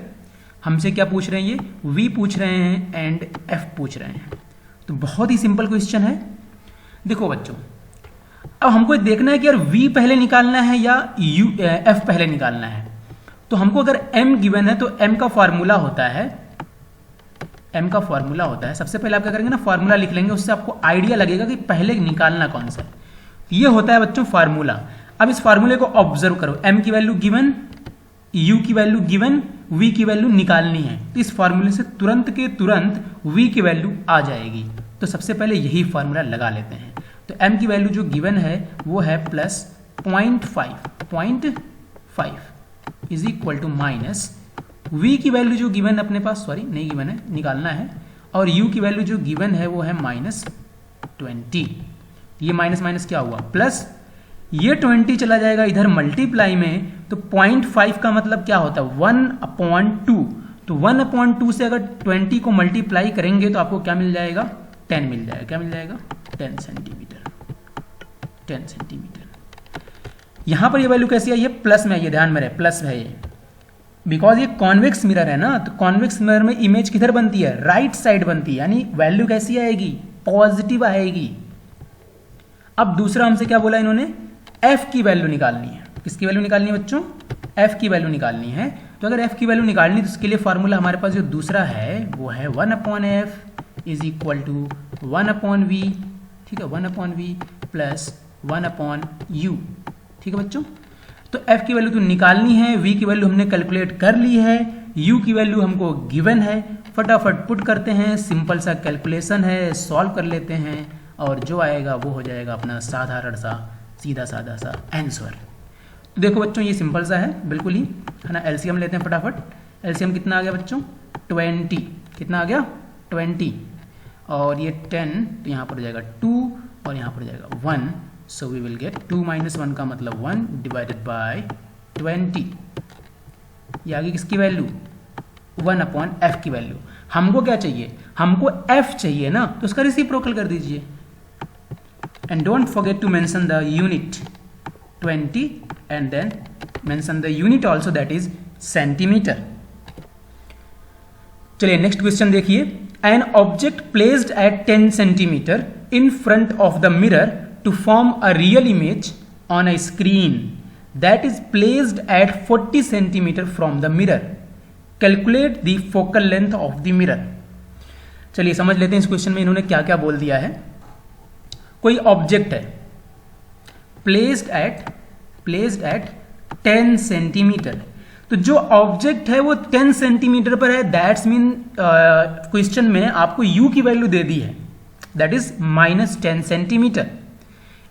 हमसे क्या पूछ रहे हैं, ये v पूछ रहे हैं एंड f पूछ रहे हैं। तो बहुत ही सिंपल क्वेश्चन है। देखो बच्चों, अब हमको देखना है कि यार v पहले निकालना है या f पहले निकालना है। तो हमको अगर m गिवन है तो m का फॉर्मूला होता है, सबसे पहले आप क्या करेंगे ना, फॉर्मूला लिख लेंगे, उससे आपको आइडिया लगेगा कि पहले निकालना कौन सा है। ये होता है बच्चों फार्मूला। अब इस फार्मूले को ऑब्जर्व करो, m की वैल्यू गिवन, u की वैल्यू गिवन, v की वैल्यू निकालनी है। तो इस फार्मूले से तुरंत के तुरंत v की वैल्यू आ जाएगी। तो सबसे पहले यही फार्मूला लगा लेते हैं। तो m की वैल्यू जो गिवन है वो है +0.5 is equal to minus, v की वैल्यू जो गिवन अपने पास, सॉरी नहीं गिवन है, निकालना है, और u की वैल्यू जो गिवन है वो है -20। ये माइनस माइनस क्या हुआ, प्लस, ये 20 चला जाएगा इधर मल्टीप्लाई में, तो 0.5 का मतलब क्या होता है 1/2। तो 1/2 से अगर 20 को मल्टीप्लाई करेंगे तो आपको क्या मिल जाएगा, 10 मिल जाएगा। क्या मिल जाएगा, 10 सेंटीमीटर। यहां पर ये वैल्यू कैसी है, ये प्लस में है, ये ध्यान में रहे, प्लस है ये, बिकॉज ये कॉन्वेक्स मिरर है ना। तो कॉन्वेक्स मिरर में इमेज किधर बनती है, राइट साइड बनती है, यानी वैल्यू कैसी आएगी, पॉजिटिव आएगी। अब दूसरा हमसे क्या बोला इन्होंने, f की वैल्यू निकालनी है। किसकी वैल्यू निकालनी है बच्चों, f की वैल्यू निकालनी है। तो अगर f की वैल्यू निकालनी है तो उसके लिए फॉर्मूला हमारे पास जो दूसरा है वो है 1/f is equal to 1/v। ठीक है, 1/v प्लस 1/u। ठीक है बच्चों, तो f की वैल्यू तो निकालनी है, v की वैल्यू हमने कैलकुलेट कर ली है, u की वैल्यू हमको गिवन है। फटाफट पुट करते हैं, सिंपल सा कैलकुलेशन है, सॉल्व कर लेते हैं, और जो आएगा वो हो जाएगा अपना साधारण सा सीधा साधा सा आंसर। तो देखो बच्चों, ये सिंपल सा है बिल्कुल ही, है ना। एलसीएम लेते हैं फटाफट। एलसीएम कितना आ गया बच्चों, 20। कितना आ गया, 20, और ये 10, तो यहाँ पर हो जाएगा 2 और यहाँ पर हो जाएगा 1। सो वी विल गेट 2 - 1 का मतलब 1 डिवाइडेड बाय 20। ये आगे किसकी वैल्यू, 1/f की वैल्यू। हमको क्या चाहिए, हमको f चाहिए ना, तो उसका रेसिप्रोकल कर दीजिए। And don't forget to mention the unit 20 and then mention the unit also, that is centimetre. चलिए नेक्स्ट क्वेश्चन देखिए। An object placed at 10 centimetre in front of the mirror to form a real image on a screen that is placed at 40 centimeter from the mirror. Calculate the focal length of the mirror. चलिए समझ लेते हैं इस question में इन्होंने क्या क्या बोल दिया है। कोई ऑब्जेक्ट है प्लेस्ड एट 10 सेंटीमीटर, तो जो ऑब्जेक्ट है वो 10 सेंटीमीटर पर है, दैट्स मीन क्वेश्चन में आपको u की वैल्यू दे दी है, that is -10 centimetre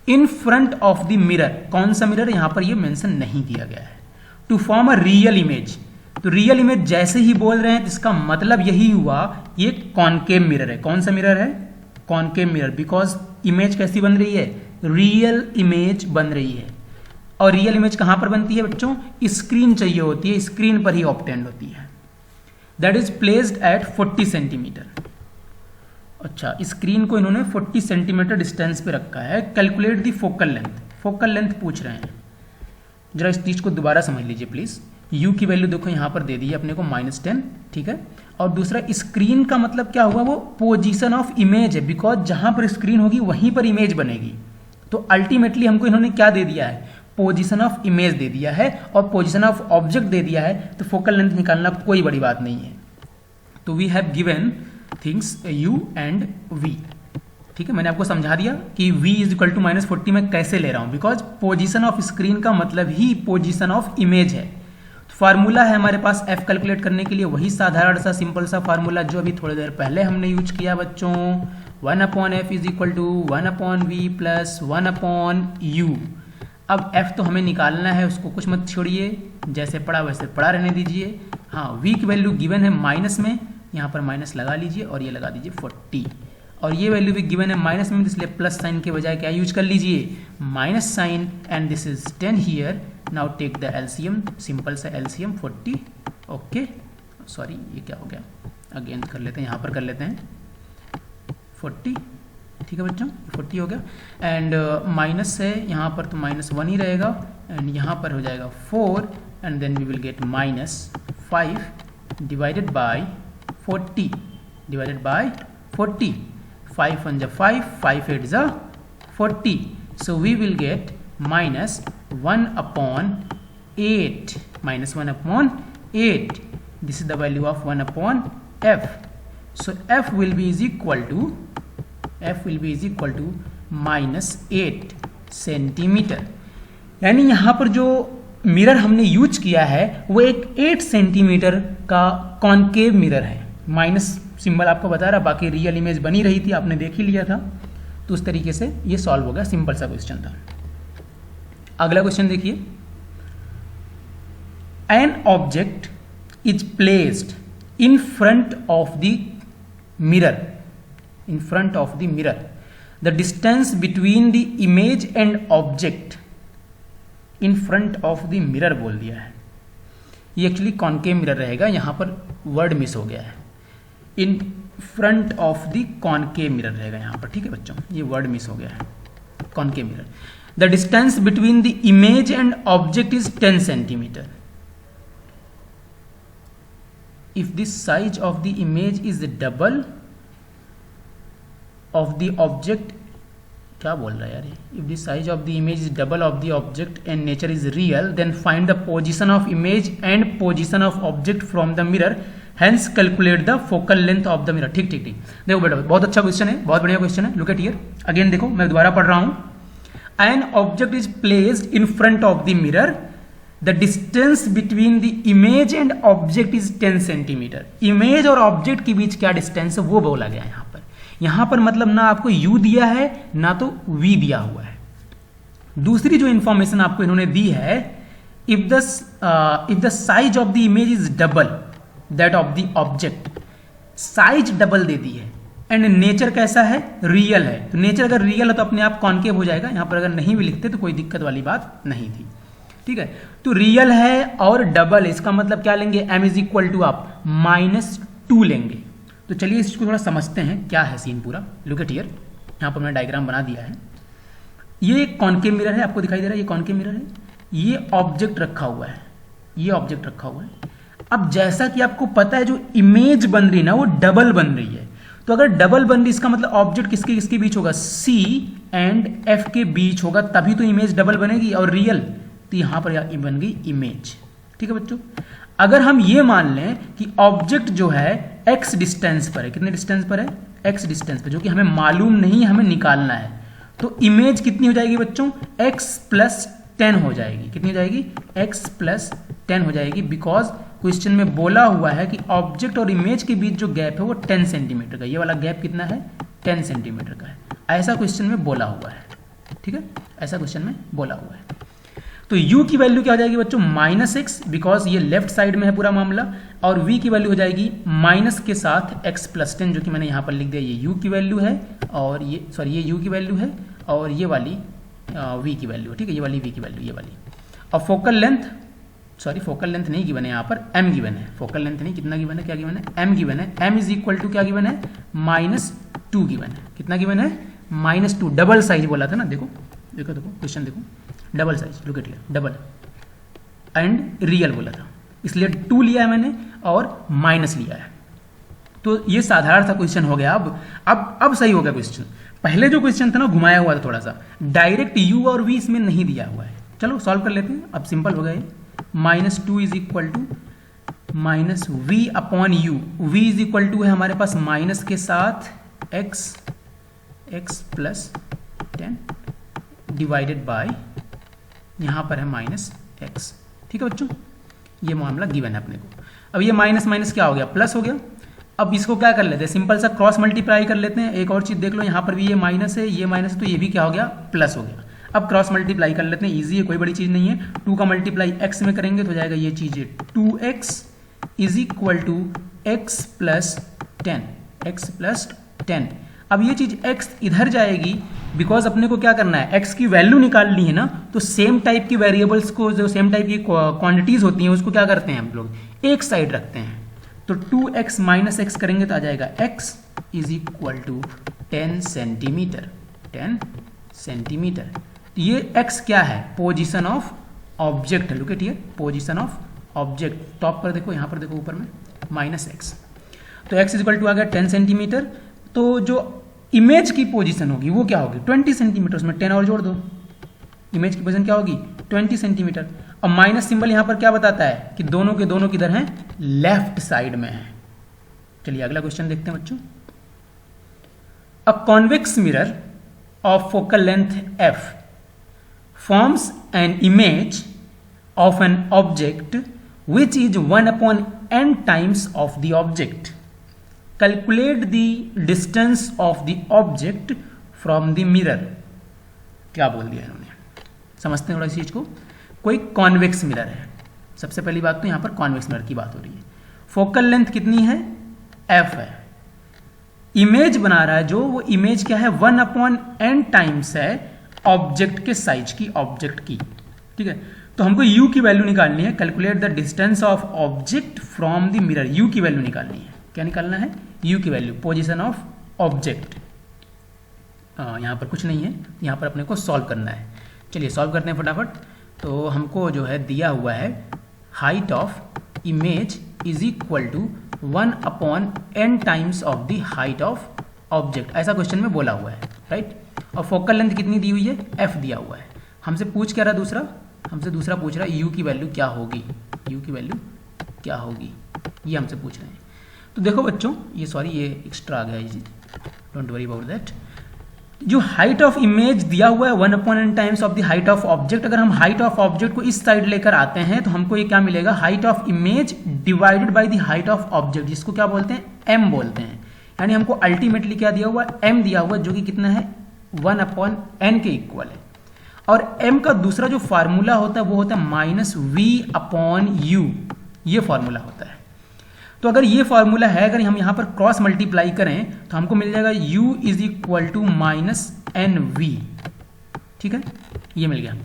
in front of the mirror. कौन सा मिरर, यहां पर ये मेंशन नहीं किया गया है। To form a real image, तो रियल इमेज जैसे ही बोल रहे हैं इसका मतलब यही हुआ ये कॉनकेव मिरर है। कौन सा मिरर है, कॉनकेव मिरर, बिकॉज इमेज कैसी बन रही है, रियल इमेज बन रही है। और रियल इमेज कहां पर बनती है बच्चों, स्क्रीन चाहिए होती है, स्क्रीन पर ही ऑब्टेंड होती है। That is placed at 40 centimetre. अच्छा, स्क्रीन को इन्होंने 40 सेंटीमीटर डिस्टेंस पे रखा है। Calculate the focal length, focal length पूछ रहे हैं। जरा इस चीज को दोबारा समझ लीजिए प्लीज। u की वैल्यू देखो यहां पर दे दी है अपने को -10, ठीक है। और दूसरा स्क्रीन का मतलब क्या हुआ, वो पोजीशन ऑफ इमेज है, बिकॉज जहां पर स्क्रीन होगी वहीं पर इमेज बनेगी। तो अल्टीमेटली हमको इन्होंने क्या दे दिया है, पोजीशन ऑफ इमेज दे दिया है और पोजीशन ऑफ ऑब्जेक्ट दे दिया है। तो फोकल लेंथ निकालना कोई बड़ी बात नहीं है। तो we have given things u and v, ठीक है। मैंने आपको समझा दिया कि v इज इक्वल टू -40 में कैसे ले रहा हूं, बिकॉज पोजीशन ऑफ स्क्रीन का मतलब ही पोजीशन ऑफ इमेज है। फार्मूला है हमारे पास f कैलकुलेट करने के लिए, वही साधारण सा सिंपल सा फार्मूला जो अभी थोड़ी देर पहले हमने यूज किया बच्चों, 1/f is equal to 1/v plus 1/u। अब f तो हमें निकालना है, उसको कुछ मत छोड़िए, जैसे पढ़ा वैसे पढ़ा रहने दीजिए। हाँ, v की वैल्यू गिवन है माइनस में, यहाँ पर माइनस लगा लीजिए और ये लगा दीजिए 40, और ये वैल्यू भी गिवन है माइनस में, इसलिए प्लस साइन के बजाय क्या यूज कर लीजिए, minus sign, and this is 10 here. Now take the LCM, simple सा एलसीएम 40, ओके। सॉरी ये क्या हो गया, अगेन कर लेते हैं, यहाँ पर कर लेते हैं 40, ठीक है बच्चों, 40 हो गया। एंड माइनस है यहाँ पर तो -1 ही रहेगा, एंड यहाँ पर हो जाएगा 4, and then we will get -5 divided by 40, divided by 40, 5 1 = 5, 5 8 = 40, so we will get -1/8, -1/8. This is the value of 1/f. So f will be is equal to -8 centimetre. यानी यहाँ पर जो मिरर हमने यूज किया है वो एक 8 सेंटीमीटर का कॉनकेव मिरर है। माइनस सिंबल आपको बता रहा, बाकी रियल इमेज बनी रही थी, आपने देख ही लिया था। तो उस तरीके से ये सॉल्व हो गया, सिंपल सा क्वेश्चन था। अगला क्वेश्चन देखिए, an object is placed in front of the mirror, in front of the mirror. The distance between the image and object in front of the mirror बोल दिया है। ये एक्चुअली कॉनकेव मिरर रहेगा, यहाँ पर वर्ड मिस हो गया है, इन front of the concave mirror रहेगा यहाँ पर, ठीक है बच्चों, ये वर्ड मिस हो गया है, concave mirror. The distance between the image and object is 10 centimetre. If the size of the image is double of the object, क्या बोल रहा है यार, if the size of the image is double of the object and nature is real, then find the position of image and position of object from the mirror, hence calculate the focal length of the mirror। ठीक ठीक ठीक, देखो बेटा बहुत अच्छा question है, बहुत बढ़िया क्वेश्चन है। लुक एट हियर अगेन, देखो मैं दोबारा पढ़ रहा हूं। An object is placed in front of the mirror, the distance between the image and object is 10 centimetre. Image और ऑब्जेक्ट के बीच क्या डिस्टेंस है वो बोला गया है यहाँ पर। यहां पर मतलब ना आपको u दिया है ना तो v दिया हुआ है। दूसरी जो इंफॉर्मेशन आपको इन्होंने दी है, if the size of the image is double that of the object, size double दे दी है, एंड नेचर कैसा है, रियल है। तो नेचर अगर रियल है तो अपने आप कॉनकेव हो जाएगा, यहां पर अगर नहीं भी लिखते तो कोई दिक्कत वाली बात नहीं थी, ठीक है। तो रियल है और डबल, इसका मतलब क्या लेंगे, m इज इक्वल टू आप -2 लेंगे। तो चलिए इसको थोड़ा समझते हैं क्या है सीन पूरा। लुक एट हियर, यहाँ पर मैंने डायग्राम बना दिया है। ये एक कॉनकेव मिरर है, आपको दिखाई दे रहा है, ये कॉनकेव मिरर है, ये ऑब्जेक्ट रखा हुआ है, ये ऑब्जेक्ट रखा हुआ है। अब जैसा कि आपको पता है जो इमेज बन रही है ना वो डबल बन रही है, तो अगर डबल बन रही इसका मतलब ऑब्जेक्ट किसके किसके बीच होगा, C एंड F के बीच होगा, तभी तो इमेज डबल बनेगी और रियल, तो यहां पर बन गई इमेज। ठीक है बच्चों, अगर हम ये मान लें कि ऑब्जेक्ट जो है x डिस्टेंस पर है, कितने डिस्टेंस पर है, x डिस्टेंस पर, जो कि हमें मालूम नहीं है, हमें निकालना है, तो इमेज कितनी हो जाएगी बच्चों, x प्लस 10 हो जाएगी। कितनी हो जाएगी, x प्लस 10 हो जाएगी, बिकॉज क्वेश्चन में बोला हुआ है कि ऑब्जेक्ट और इमेज के बीच जो गैप है वो 10 सेंटीमीटर का, ये वाला गैप कितना है, 10 सेंटीमीटर का है, ऐसा क्वेश्चन में बोला हुआ है। ठीक है, ऐसा क्वेश्चन में बोला हुआ है। तो u की वैल्यू क्या हो जाएगी बच्चों, -x, बिकॉज ये लेफ्ट साइड में है पूरा मामला, और v की वैल्यू हो जाएगी माइनस के साथ x प्लस 10, जो कि मैंने यहाँ पर लिख दिया, ये u की वैल्यू है, और ये ये u की वैल्यू है, और ये वाली v की वैल्यू है। ठीक है, ये वाली v की वैल्यू, ये वाली। और फोकल लेंथ, फोकल लेंथ नहीं गिवन है यहाँ पर, m गिवन है, फोकल लेंथ नहीं, कितना गिवन है, क्या गिवन है, m गिवन है, m इज इक्वल टू क्या गिवन है, -2 गिवन है। कितना गिवन है, -2, डबल साइज बोला था ना, देखो देखो देखो क्वेश्चन देखो, double size, look at here, double and real बोला था, इसलिए 2 लिया है मैंने और माइनस लिया है। तो ये साधारण सा क्वेश्चन हो गया। अब सही हो गया क्वेश्चन। पहले जो क्वेश्चन था ना घुमाया हुआ था थोड़ा सा, डायरेक्ट u और v इसमें नहीं दिया हुआ है। चलो सॉल्व कर लेते हैं, अब सिंपल हो गया। -2 is equal to -v upon u, v is equal to है हमारे पास माइनस के साथ x प्लस 10 डिवाइडेड बाय, यहां पर है -x। ठीक है बच्चों, ये मामला गिवन है अपने को। अब ये माइनस माइनस क्या हो गया, प्लस हो गया। अब इसको क्या कर लेते हैं, सिंपल सा क्रॉस मल्टीप्लाई कर लेते हैं। एक और चीज देख लो, यहाँ पर भी ये माइनस है, ये माइनस है, तो ये भी क्या हो गया, प्लस हो गया। अब क्रॉस मल्टीप्लाई कर लेते हैं, इजी है, कोई बड़ी चीज नहीं है। 2 का मल्टीप्लाई x में करेंगे तो हो जाएगा ये चीज 2x is equal to x plus 10। अब ये चीज x इधर जाएगी, बिकॉज अपने को क्या करना है, x की वैल्यू निकालनी है ना, तो सेम टाइप की वेरिएबल्स को, जो सेम टाइप की क्वांटिटीज होती हैं, उसको क्या करते हैं हम लोग, एक साइड रखते हैं। तो 2x माइनस x करेंगे तो आ जाएगा x is equal to 10 centimetre. तो ये x क्या है, पोजीशन ऑफ ऑब्जेक्ट है। Look at here, position of object. Top पर देखो, यहाँ पर देखो ऊपर में -x, तो x इज इक्वल टू आ गया 10 सेंटीमीटर। तो जो इमेज की पोजीशन होगी वो क्या होगी, 20 सेंटीमीटर, उसमें 10 और जोड़ दो, इमेज की पोजीशन क्या होगी, 20 सेंटीमीटर। और माइनस सिंबल यहां पर क्या बताता है कि दोनों के दोनों किधर हैं, लेफ्ट साइड में है। चलिए अगला क्वेश्चन देखते हैं बच्चों। A convex mirror of focal length f forms an image of an object which is 1/n times of the object. Calculate the distance of the object from the mirror. क्या बोल दिया इन्होंने, समझते हैं थोड़ा इस चीज को। कोई कॉन्वेक्स मिरर है, सबसे पहली बात तो यहां पर कॉन्वेक्स मिरर की बात हो रही है। फोकल लेंथ कितनी है, f है। इमेज बना रहा है जो, वो इमेज क्या है, 1/n टाइम्स है ऑब्जेक्ट के साइज की, ऑब्जेक्ट की। ठीक है, तो हमको u की वैल्यू निकालनी है। Calculate the distance of object from the mirror, u की वैल्यू निकालनी है। क्या निकालना है, u की वैल्यू, पोजीशन ऑफ ऑब्जेक्ट। यहाँ पर कुछ नहीं है, यहाँ पर अपने को सॉल्व करना है। चलिए सॉल्व करते हैं फटाफट। तो हमको जो है दिया हुआ है, height of image is equal to 1/n times of the height of object, ऐसा क्वेश्चन में बोला हुआ है, राइट। और फोकल लेंथ कितनी दी हुई है, f दिया हुआ है। हमसे पूछ क्या रहा दूसरा, हमसे दूसरा पूछ रहा है u की वैल्यू क्या होगी, u की वैल्यू क्या होगी, ये हमसे पूछ रहे हैं। तो देखो बच्चों, ये सॉरी ये एक्स्ट्रा आ गया ये चीज, डोंट वरी अबाउट दैट। जो हाइट ऑफ इमेज दिया हुआ है 1/n times of the height of object, अगर हम हाइट ऑफ ऑब्जेक्ट को इस साइड लेकर आते हैं तो हमको ये क्या मिलेगा, height of image divided by the height of object, जिसको क्या बोलते हैं, m बोलते हैं। यानी हमको अल्टीमेटली क्या दिया हुआ है, m दिया हुआ है, जो कि कितना है, 1/n के इक्वल है। और m का दूसरा जो फार्मूला होता है वो होता है -v/u, ये फार्मूला होता है। तो अगर ये फार्मूला है, अगर हम यहां पर क्रॉस मल्टीप्लाई करें तो हमको मिल जाएगा u is equal to -nv। ठीक है, ये मिल गया।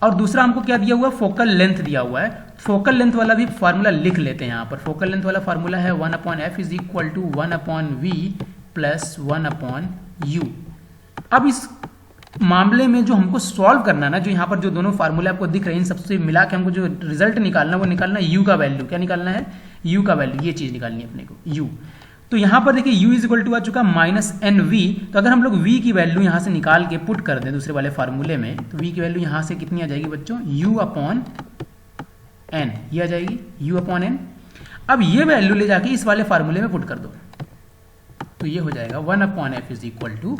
और दूसरा हमको क्या दिया हुआ है, फोकल लेंथ दिया हुआ है। फोकल लेंथ वाला भी फार्मूला लिख लेते हैं यहाँ पर। फोकल लेंथ वाला फार्मूला है 1/f is equal to 1/v plus 1/u। अब इस मामले में जो हमको सॉल्व करना ना, जो यहाँ पर जो दोनों फार्मूले आपको दिख रहे हैं, इन सबसे मिला के हमको जो रिजल्ट निकालना, वो निकालना है u का वैल्यू। क्या निकालना है, u का वैल्यू, ये चीज निकालनी है अपने को, u। तो यहाँ पर देखिए u इज इक्वल टू आ चुका -nv। तो अगर हम लोग v की वैल्यू यहाँ से निकाल के पुट कर दें दूसरे वाले फार्मूले में, तो v की वैल्यू यहाँ से कितनी आ जाएगी बच्चों, u अपॉन n, ये आ जाएगी u अपॉन n। अब ये वैल्यू ले जाके इस वाले फार्मूले में पुट कर दो, तो ये हो जाएगा 1 upon f is equal to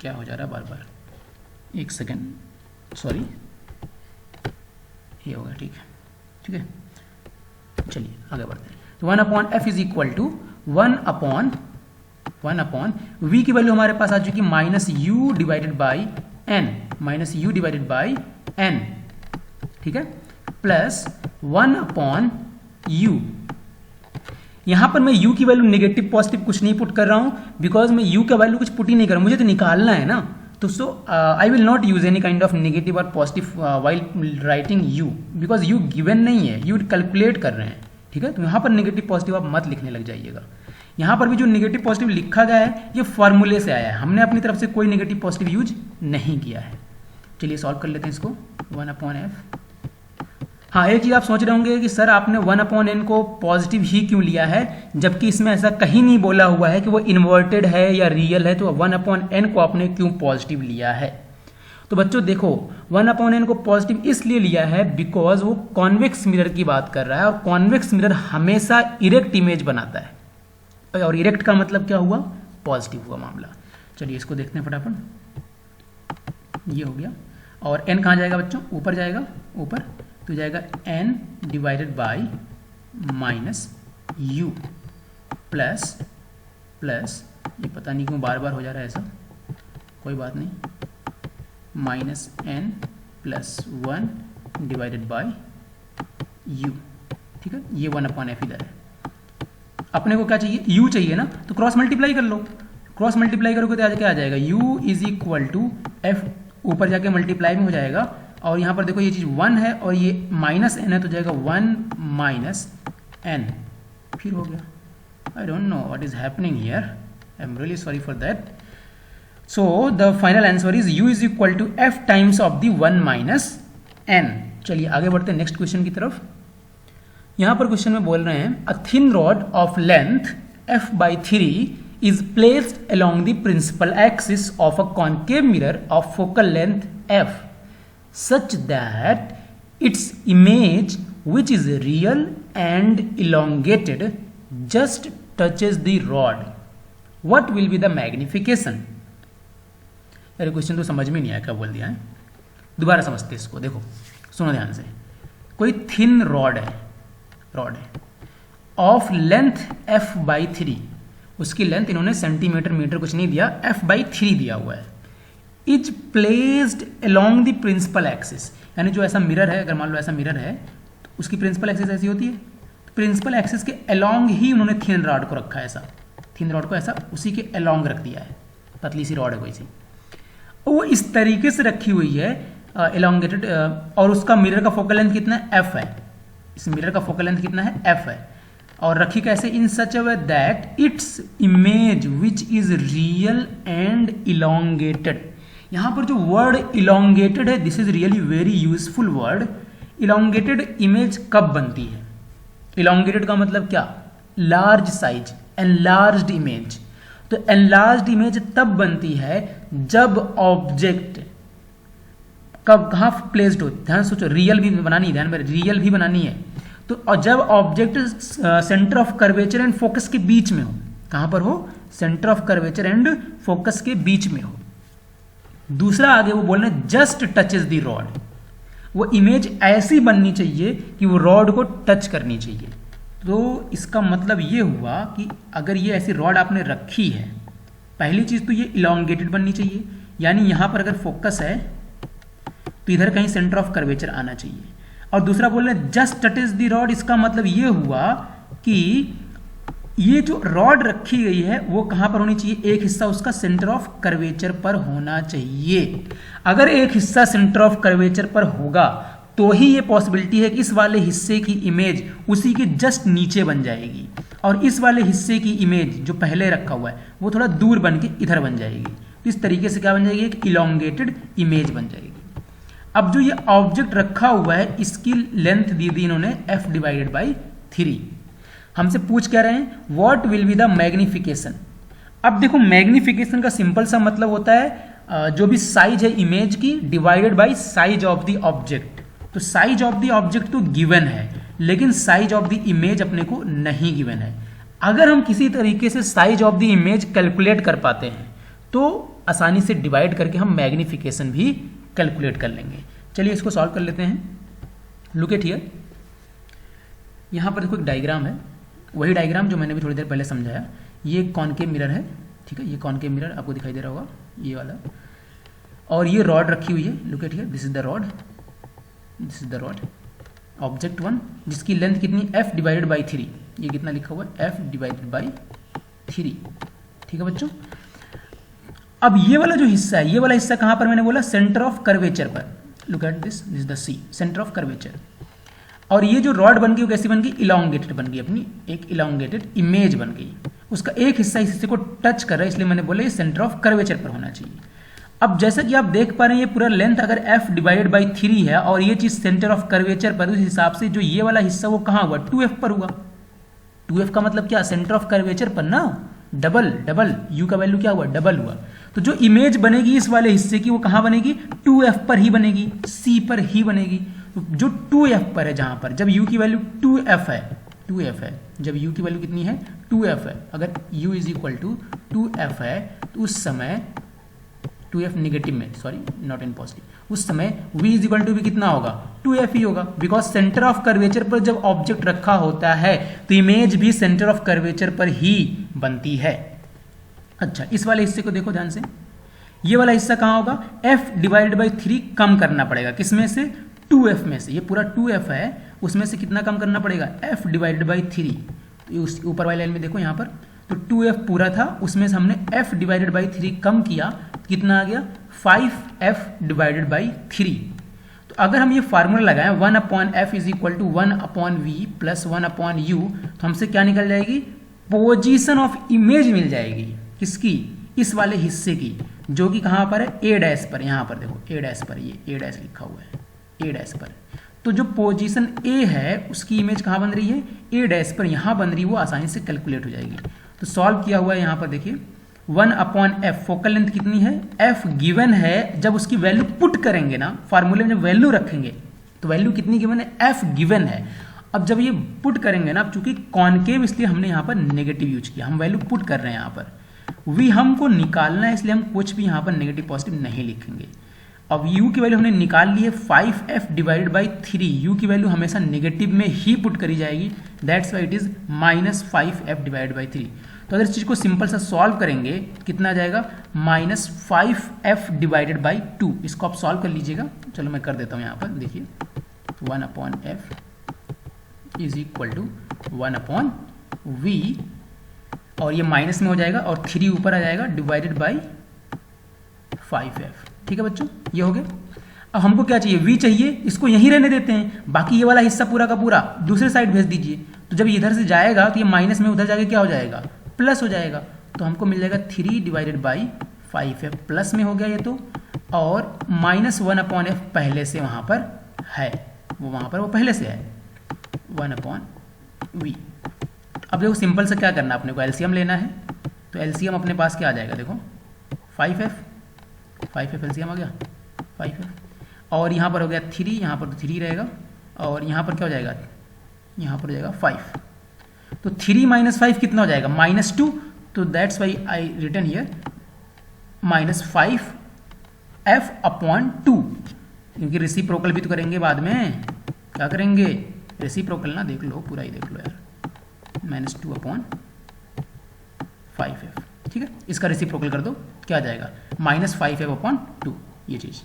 क्या हो जा रहा है बार बार, एक सेकेंड, सॉरी, ये होगा, ठीक है। चलिए आगे बढ़ते हैं। तो 1 upon f is equal to 1 upon v की वैल्यू हमारे पास आ चुकी -u डिवाइडेड बाई n, ठीक है, प्लस 1 अपॉन u। यहां पर मैं u की वैल्यू नेगेटिव पॉजिटिव कुछ नहीं पुट कर रहा हूं, बिकॉज मैं u का वैल्यू कुछ पुट ही नहीं कर रहा हूं, मुझे तो निकालना है ना। तो so I will not use any kind of negative और positive while writing u, because u given नहीं है, u कैलकुलेट कर रहे हैं, ठीक है। तो यहाँ पर नेगेटिव पॉजिटिव आप मत लिखने लग जाइएगा। यहाँ पर भी जो नेगेटिव पॉजिटिव लिखा गया है ये फॉर्मूले से आया है, हमने अपनी तरफ से कोई नेगेटिव पॉजिटिव यूज नहीं किया है। चलिए सॉल्व कर लेते हैं इसको। 1 अपॉन एफ, हाँ एक चीज़ आप सोच रहे होंगे कि सर आपने 1 अपॉन एन को पॉजिटिव ही क्यों लिया है, जबकि इसमें ऐसा कहीं नहीं बोला हुआ है कि वो इन्वर्टेड है या रियल है, तो 1 अपॉन एन को आपने क्यों पॉजिटिव लिया है। तो बच्चों देखो 1 अपॉन एन को पॉजिटिव इसलिए लिया है बिकॉज वो कॉन्वेक्स मिरर की बात कर रहा है, और कॉन्वेक्स मिरर हमेशा इरेक्ट इमेज बनाता है, और इरेक्ट का मतलब क्या हुआ, पॉजिटिव हुआ मामला। चलिए इसको देखते हैं फटाफट, ये हो गया। और n कहाँ जाएगा बच्चों, ऊपर जाएगा, ऊपर तो जाएगा n divided by -u plus ये पता नहीं क्यों बार बार हो जा रहा है ऐसा, कोई बात नहीं, -n plus 1 divided by u, ठीक है। ये 1 अपॉन एफ इधर है। अपने को क्या चाहिए, u चाहिए ना, तो क्रॉस मल्टीप्लाई कर लो, क्रॉस मल्टीप्लाई करोगे तो क्या आ जाएगा, u is equal to f, ऊपर जाके मल्टीप्लाई में हो जाएगा, और यहाँ पर देखो ये चीज़ 1 है और ये -n है, तो जाएगा 1 माइनस n, फिर हो गया। I don't know what is happening here, I am really sorry for that. So the final answer is u is equal to f times of the 1 minus n। चलिए आगे बढ़ते हैं नेक्स्ट क्वेश्चन की तरफ। यहाँ पर क्वेश्चन में बोल रहे हैं a thin rod of length f/3 is placed along the principal axis of a concave mirror of focal length f such that its image, which is real and elongated, just touches the rod. What will be the magnification? यार question तो समझ में नहीं आया क्या बोल दिया है, दोबारा समझते इसको। देखो सुनो ध्यान से, कोई थिन रॉड है ऑफ लेंथ f/3, उसकी लेंथ इन्होंने सेंटीमीटर मीटर कुछ नहीं दिया, f/3 दिया हुआ है, is placed along the principal axis, यानी जो ऐसा मिरर है, अगर मान लो ऐसा मिरर है तो उसकी प्रिंसिपल एक्सिस ऐसी होती है, तो प्रिंसिपल एक्सिस के अलोंग ही उन्होंने थिन रॉड को रखा है, ऐसा थिन रॉड को ऐसा उसी के अलोंग रख दिया है, पतली सी रॉड है कोई सी, वो इस तरीके से रखी हुई है एलोंगेटेड, और उसका मिरर का फोकल लेंथ कितना है, f है, इस मिरर का फोकल लेंथ कितना है, f है, और रखी कैसे, in such a way that its image which is real and elongated. यहाँ पर जो वर्ड इलोंगेटेड है, this is really very useful word. Elongated image कब बनती है, इलोंगेटेड का मतलब क्या, लार्ज साइज, एनलार्ज्ड इमेज। तो एनलार्ज्ड इमेज तब बनती है जब ऑब्जेक्ट कब कहाँ प्लेस्ड हो, ध्यान सोचो, रियल भी बनानी है, ध्यान में रियल भी बनानी है, तो और जब object centre of curvature and focus के बीच में हो, कहां पर हो, centre of curvature and focus के बीच में हो। दूसरा आगे वो बोल रहे हैं जस्ट टचेस द रॉड, वो इमेज ऐसी बननी चाहिए कि वो रॉड को टच करनी चाहिए। तो इसका मतलब ये हुआ कि अगर ये ऐसी रॉड आपने रखी है, पहली चीज तो ये इलोंगेटेड बननी चाहिए, यानी यहां पर अगर फोकस है तो इधर कहीं सेंटर ऑफ कर्वेचर आना चाहिए, और दूसरा बोल रहे हैं जस्ट टचेस द रॉड, इसका मतलब ये हुआ कि ये जो रॉड रखी गई है वो कहां पर होनी चाहिए, एक हिस्सा उसका सेंटर ऑफ कर्वेचर पर होना चाहिए। अगर एक हिस्सा सेंटर ऑफ कर्वेचर पर होगा तो ही ये पॉसिबिलिटी है कि इस वाले हिस्से की इमेज उसी के जस्ट नीचे बन जाएगी, और इस वाले हिस्से की इमेज जो पहले रखा हुआ है वो थोड़ा दूर बन के इधर बन जाएगी। तो इस तरीके से क्या बन जाएगी, एक इलोंगेटेड इमेज बन जाएगी। अब जो ये ऑब्जेक्ट रखा हुआ है इसकी लेंथ दी थी इन्होंने f/3, हमसे पूछ क्या रहे हैं, what will be the magnification. अब देखो मैग्निफिकेशन का सिंपल सा मतलब होता है जो भी साइज है इमेज की divided by size of the object. तो साइज ऑफ द ऑब्जेक्ट तो गिवन है, लेकिन साइज ऑफ द इमेज अपने को नहीं गिवन है। अगर हम किसी तरीके से size of the image calculate कर पाते हैं तो आसानी से डिवाइड करके हम मैग्निफिकेशन भी कैलकुलेट कर लेंगे। चलिए इसको सॉल्व कर लेते हैं। लुक एट हियर, यहाँ पर देखो एक डायग्राम है, वही डायग्राम जो मैंने भी थोड़ी देर पहले समझाया। ये कॉनकेव मिरर है, ठीक है, ये कॉनकेव मिरर आपको दिखाई दे रहा होगा, ये वाला। और ये रॉड रखी हुई है, look at here, this is the rod, this is the rod object 1, जिसकी लेंथ कितनी f डिवाइडेड बाई 3। ये कितना लिखा हुआ है, f डिवाइडेड बाई 3, ठीक है बच्चों। अब ये वाला जो हिस्सा है, ये वाला हिस्सा कहाँ पर मैंने बोला, सेंटर ऑफ कर्वेचर पर। Look at this, this is the C, centre of curvature. और ये जो रॉड बन गई वो कैसी बन गई, इलांगेटेड बन गई, अपनी एक इलांगेटेड इमेज बन गई। उसका एक हिस्सा इस हिस्से को टच कर रहा है, इसलिए मैंने बोला ये सेंटर ऑफ कर्वेचर पर होना चाहिए। अब जैसा कि आप देख पा रहे हैं ये पूरा लेंथ अगर f डिवाइडेड बाई 3 है और ये चीज सेंटर ऑफ कर्वेचर पर, उस हिसाब से जो ये वाला हिस्सा वो कहाँ हुआ, 2f पर हुआ। 2f का मतलब क्या, सेंटर ऑफ कर्वेचर पर ना, डबल डबल, u का वैल्यू क्या हुआ, डबल हुआ। तो जो इमेज बनेगी इस वाले हिस्से की वो कहाँ बनेगी, 2f पर ही बनेगी, c पर ही बनेगी। जो 2f पर है, जहां पर जब u की वैल्यू 2f है, 2f है, जब u की वैल्यू कितनी है, 2f है, अगर u is equal to 2f है तो उस समय 2f निगेटिव में, सॉरी नॉट इन पॉजिटिव, उस समय v इज इक्वल टू भी कितना होगा, 2f ही होगा। बिकॉज सेंटर ऑफ कर्वेचर पर जब ऑब्जेक्ट रखा होता है तो इमेज भी सेंटर ऑफ कर्वेचर पर ही बनती है। अच्छा, इस वाले हिस्से को देखो ध्यान से, ये वाला हिस्सा कहाँ होगा, f डिवाइडेड बाई 3 कम करना पड़ेगा, किसमें से, 2f में से। ये पूरा 2f है, उसमें से कितना कम करना पड़ेगा, f डिवाइडेड बाई 3। तो उस ऊपर वाली लाइन में देखो यहाँ पर, तो 2f पूरा था, उसमें से हमने f डिवाइडेड बाई 3 कम किया, कितना आ गया, 5f डिवाइडेड बाई 3। तो अगर हम ये फार्मूला लगाएं 1 upon f is equal to 1 upon v plus 1 upon u, तो हमसे क्या निकल जाएगी, पोजीशन ऑफ इमेज मिल जाएगी, किसकी, इस वाले हिस्से की, जो कि कहाँ पर है, a डैश पर। यहाँ पर देखो a डैश पर, ये a डैश लिखा हुआ है, a डैश पर। तो जो पोजीशन a है उसकी इमेज कहाँ बन रही है, a डैश पर यहाँ बन रही है, वो आसानी से कैलकुलेट हो जाएगी। तो सॉल्व किया हुआ है यहाँ पर देखिए, 1 अपॉन f, फोकल लेंथ कितनी है, f गिवन है, जब उसकी वैल्यू पुट करेंगे ना, फार्मूले में जब वैल्यू रखेंगे तो वैल्यू कितनी गिवन है, f गिवन है। अब जब ये पुट करेंगे ना, अब चूंकि कॉनकेव इसलिए हमने यहाँ पर नेगेटिव यूज किया, हम वैल्यू पुट कर रहे हैं यहाँ पर, v हमको निकालना है, इसलिए हम कुछ भी यहाँ पर नेगेटिव पॉजिटिव नहीं लिखेंगे। अब u की वैल्यू हमने निकाल ली है 5f डिवाइडेड बाई 3, u की वैल्यू हमेशा नेगेटिव में ही पुट करी जाएगी, that's why it is -5f divided by 3। तो अगर इस चीज को सिंपल सा सॉल्व करेंगे कितना आ जाएगा, -5f डिवाइडेड बाई 2। इसको आप सॉल्व कर लीजिएगा, चलो मैं कर देता हूँ यहाँ पर, देखिए 1 upon f is equal to 1 upon v, और ये माइनस में हो जाएगा और 3 ऊपर आ जाएगा, डिवाइडेड बाई 5f। ठीक है बच्चों, ये हो गया। अब हमको क्या चाहिए, v चाहिए, इसको यहीं रहने देते हैं, बाकी ये वाला हिस्सा पूरा का पूरा दूसरे साइड भेज दीजिए। तो जब इधर से जाएगा तो ये माइनस में उधर जाके क्या हो जाएगा, प्लस हो जाएगा। तो हमको मिल जाएगा 3 डिवाइडेड बाई 5f, प्लस में हो गया ये तो, और -1 अपॉन f पहले से वहाँ पर है, वो वहाँ पर वो पहले से है, 1 अपॉन v। अब देखो सिंपल से क्या करना, अपने को एलसीएम लेना है, तो एलसीएम अपने पास क्या आ जाएगा, देखो 5f एलसीएम आ गया 5f, और यहाँ पर हो गया 3, यहाँ पर तो 3 रहेगा, और यहाँ पर क्या हो जाएगा, यहाँ पर हो जाएगा 5। तो 3 - 5 कितना हो जाएगा, -2। तो that's why I written here -5f upon 2, क्योंकि रेसिप्रोकल भी तो करेंगे बाद में, क्या करेंगे, रेसिप्रोकल ना, देख लो पूरा ही देख लो यार, -2 अपॉन 5f। ठीक है, इसका रेसिप्रोकल कर दो, क्या आ जाएगा, -5f अपॉन 2, ये चीज।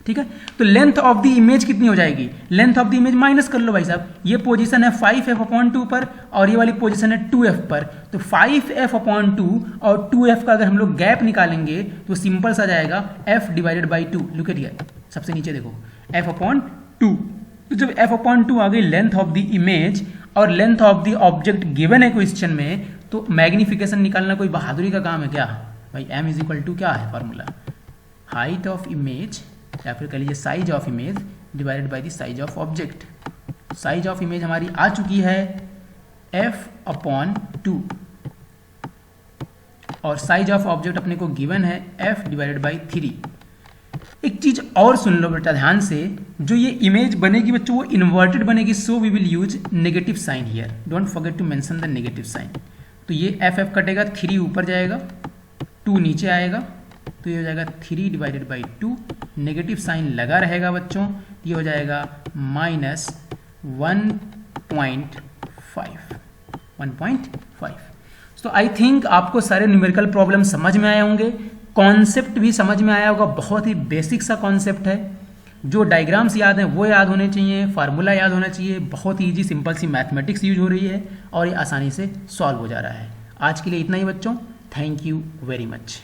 ठीक है, तो लेंथ ऑफ द इमेज कितनी हो जाएगी, length of the image minus कर लो भाई साहब, ये पोजीशन है 5f अपॉन 2 पर और ये वाली पोजीशन है 2f पर। तो 5f अपॉन 2 और 2f का अगर हम लोग गैप निकालेंगे तो सिंपल सा जाएगा f divided by 2। Look at here, सबसे नीचे देखो f अपॉन 2। तो जब f अपॉन 2 आ गई लेंथ ऑफ द इमेज और length of the object given है क्वेश्चन में, तो मैग्निफिकेशन निकालना कोई बहादुरी का काम है क्या भाई। m इज इक्वल टू क्या है फॉर्मूला, हाइट ऑफ इमेज या फिर कह लीजिए size of image divided by the size of object. Size of image हमारी आ चुकी है f/2 और साइज ऑफ ऑब्जेक्ट अपने को गिवन है f/3। एक चीज और सुन लो बेटा ध्यान से, जो ये इमेज बनेगी बच्चों वो इन्वर्टेड बनेगी, so we will use negative sign here, don't forget to mention the negative sign. तो ये f कटेगा, 3 ऊपर जाएगा, 2 नीचे आएगा, तो ये हो जाएगा 3/2, नेगेटिव साइन लगा रहेगा बच्चों, ये हो जाएगा -1.5। तो आई थिंक आपको सारे न्यूमेरिकल प्रॉब्लम समझ में आए होंगे, कॉन्सेप्ट भी समझ में आया होगा। बहुत ही बेसिक सा कॉन्सेप्ट है, जो डायग्राम्स याद हैं वो याद होने चाहिए, फार्मूला याद होना चाहिए, बहुत ही ईजी सिंपल सी मैथमेटिक्स यूज हो रही है और ये आसानी से सॉल्व हो जा रहा है। आज के लिए इतना ही बच्चों, थैंक यू वेरी मच।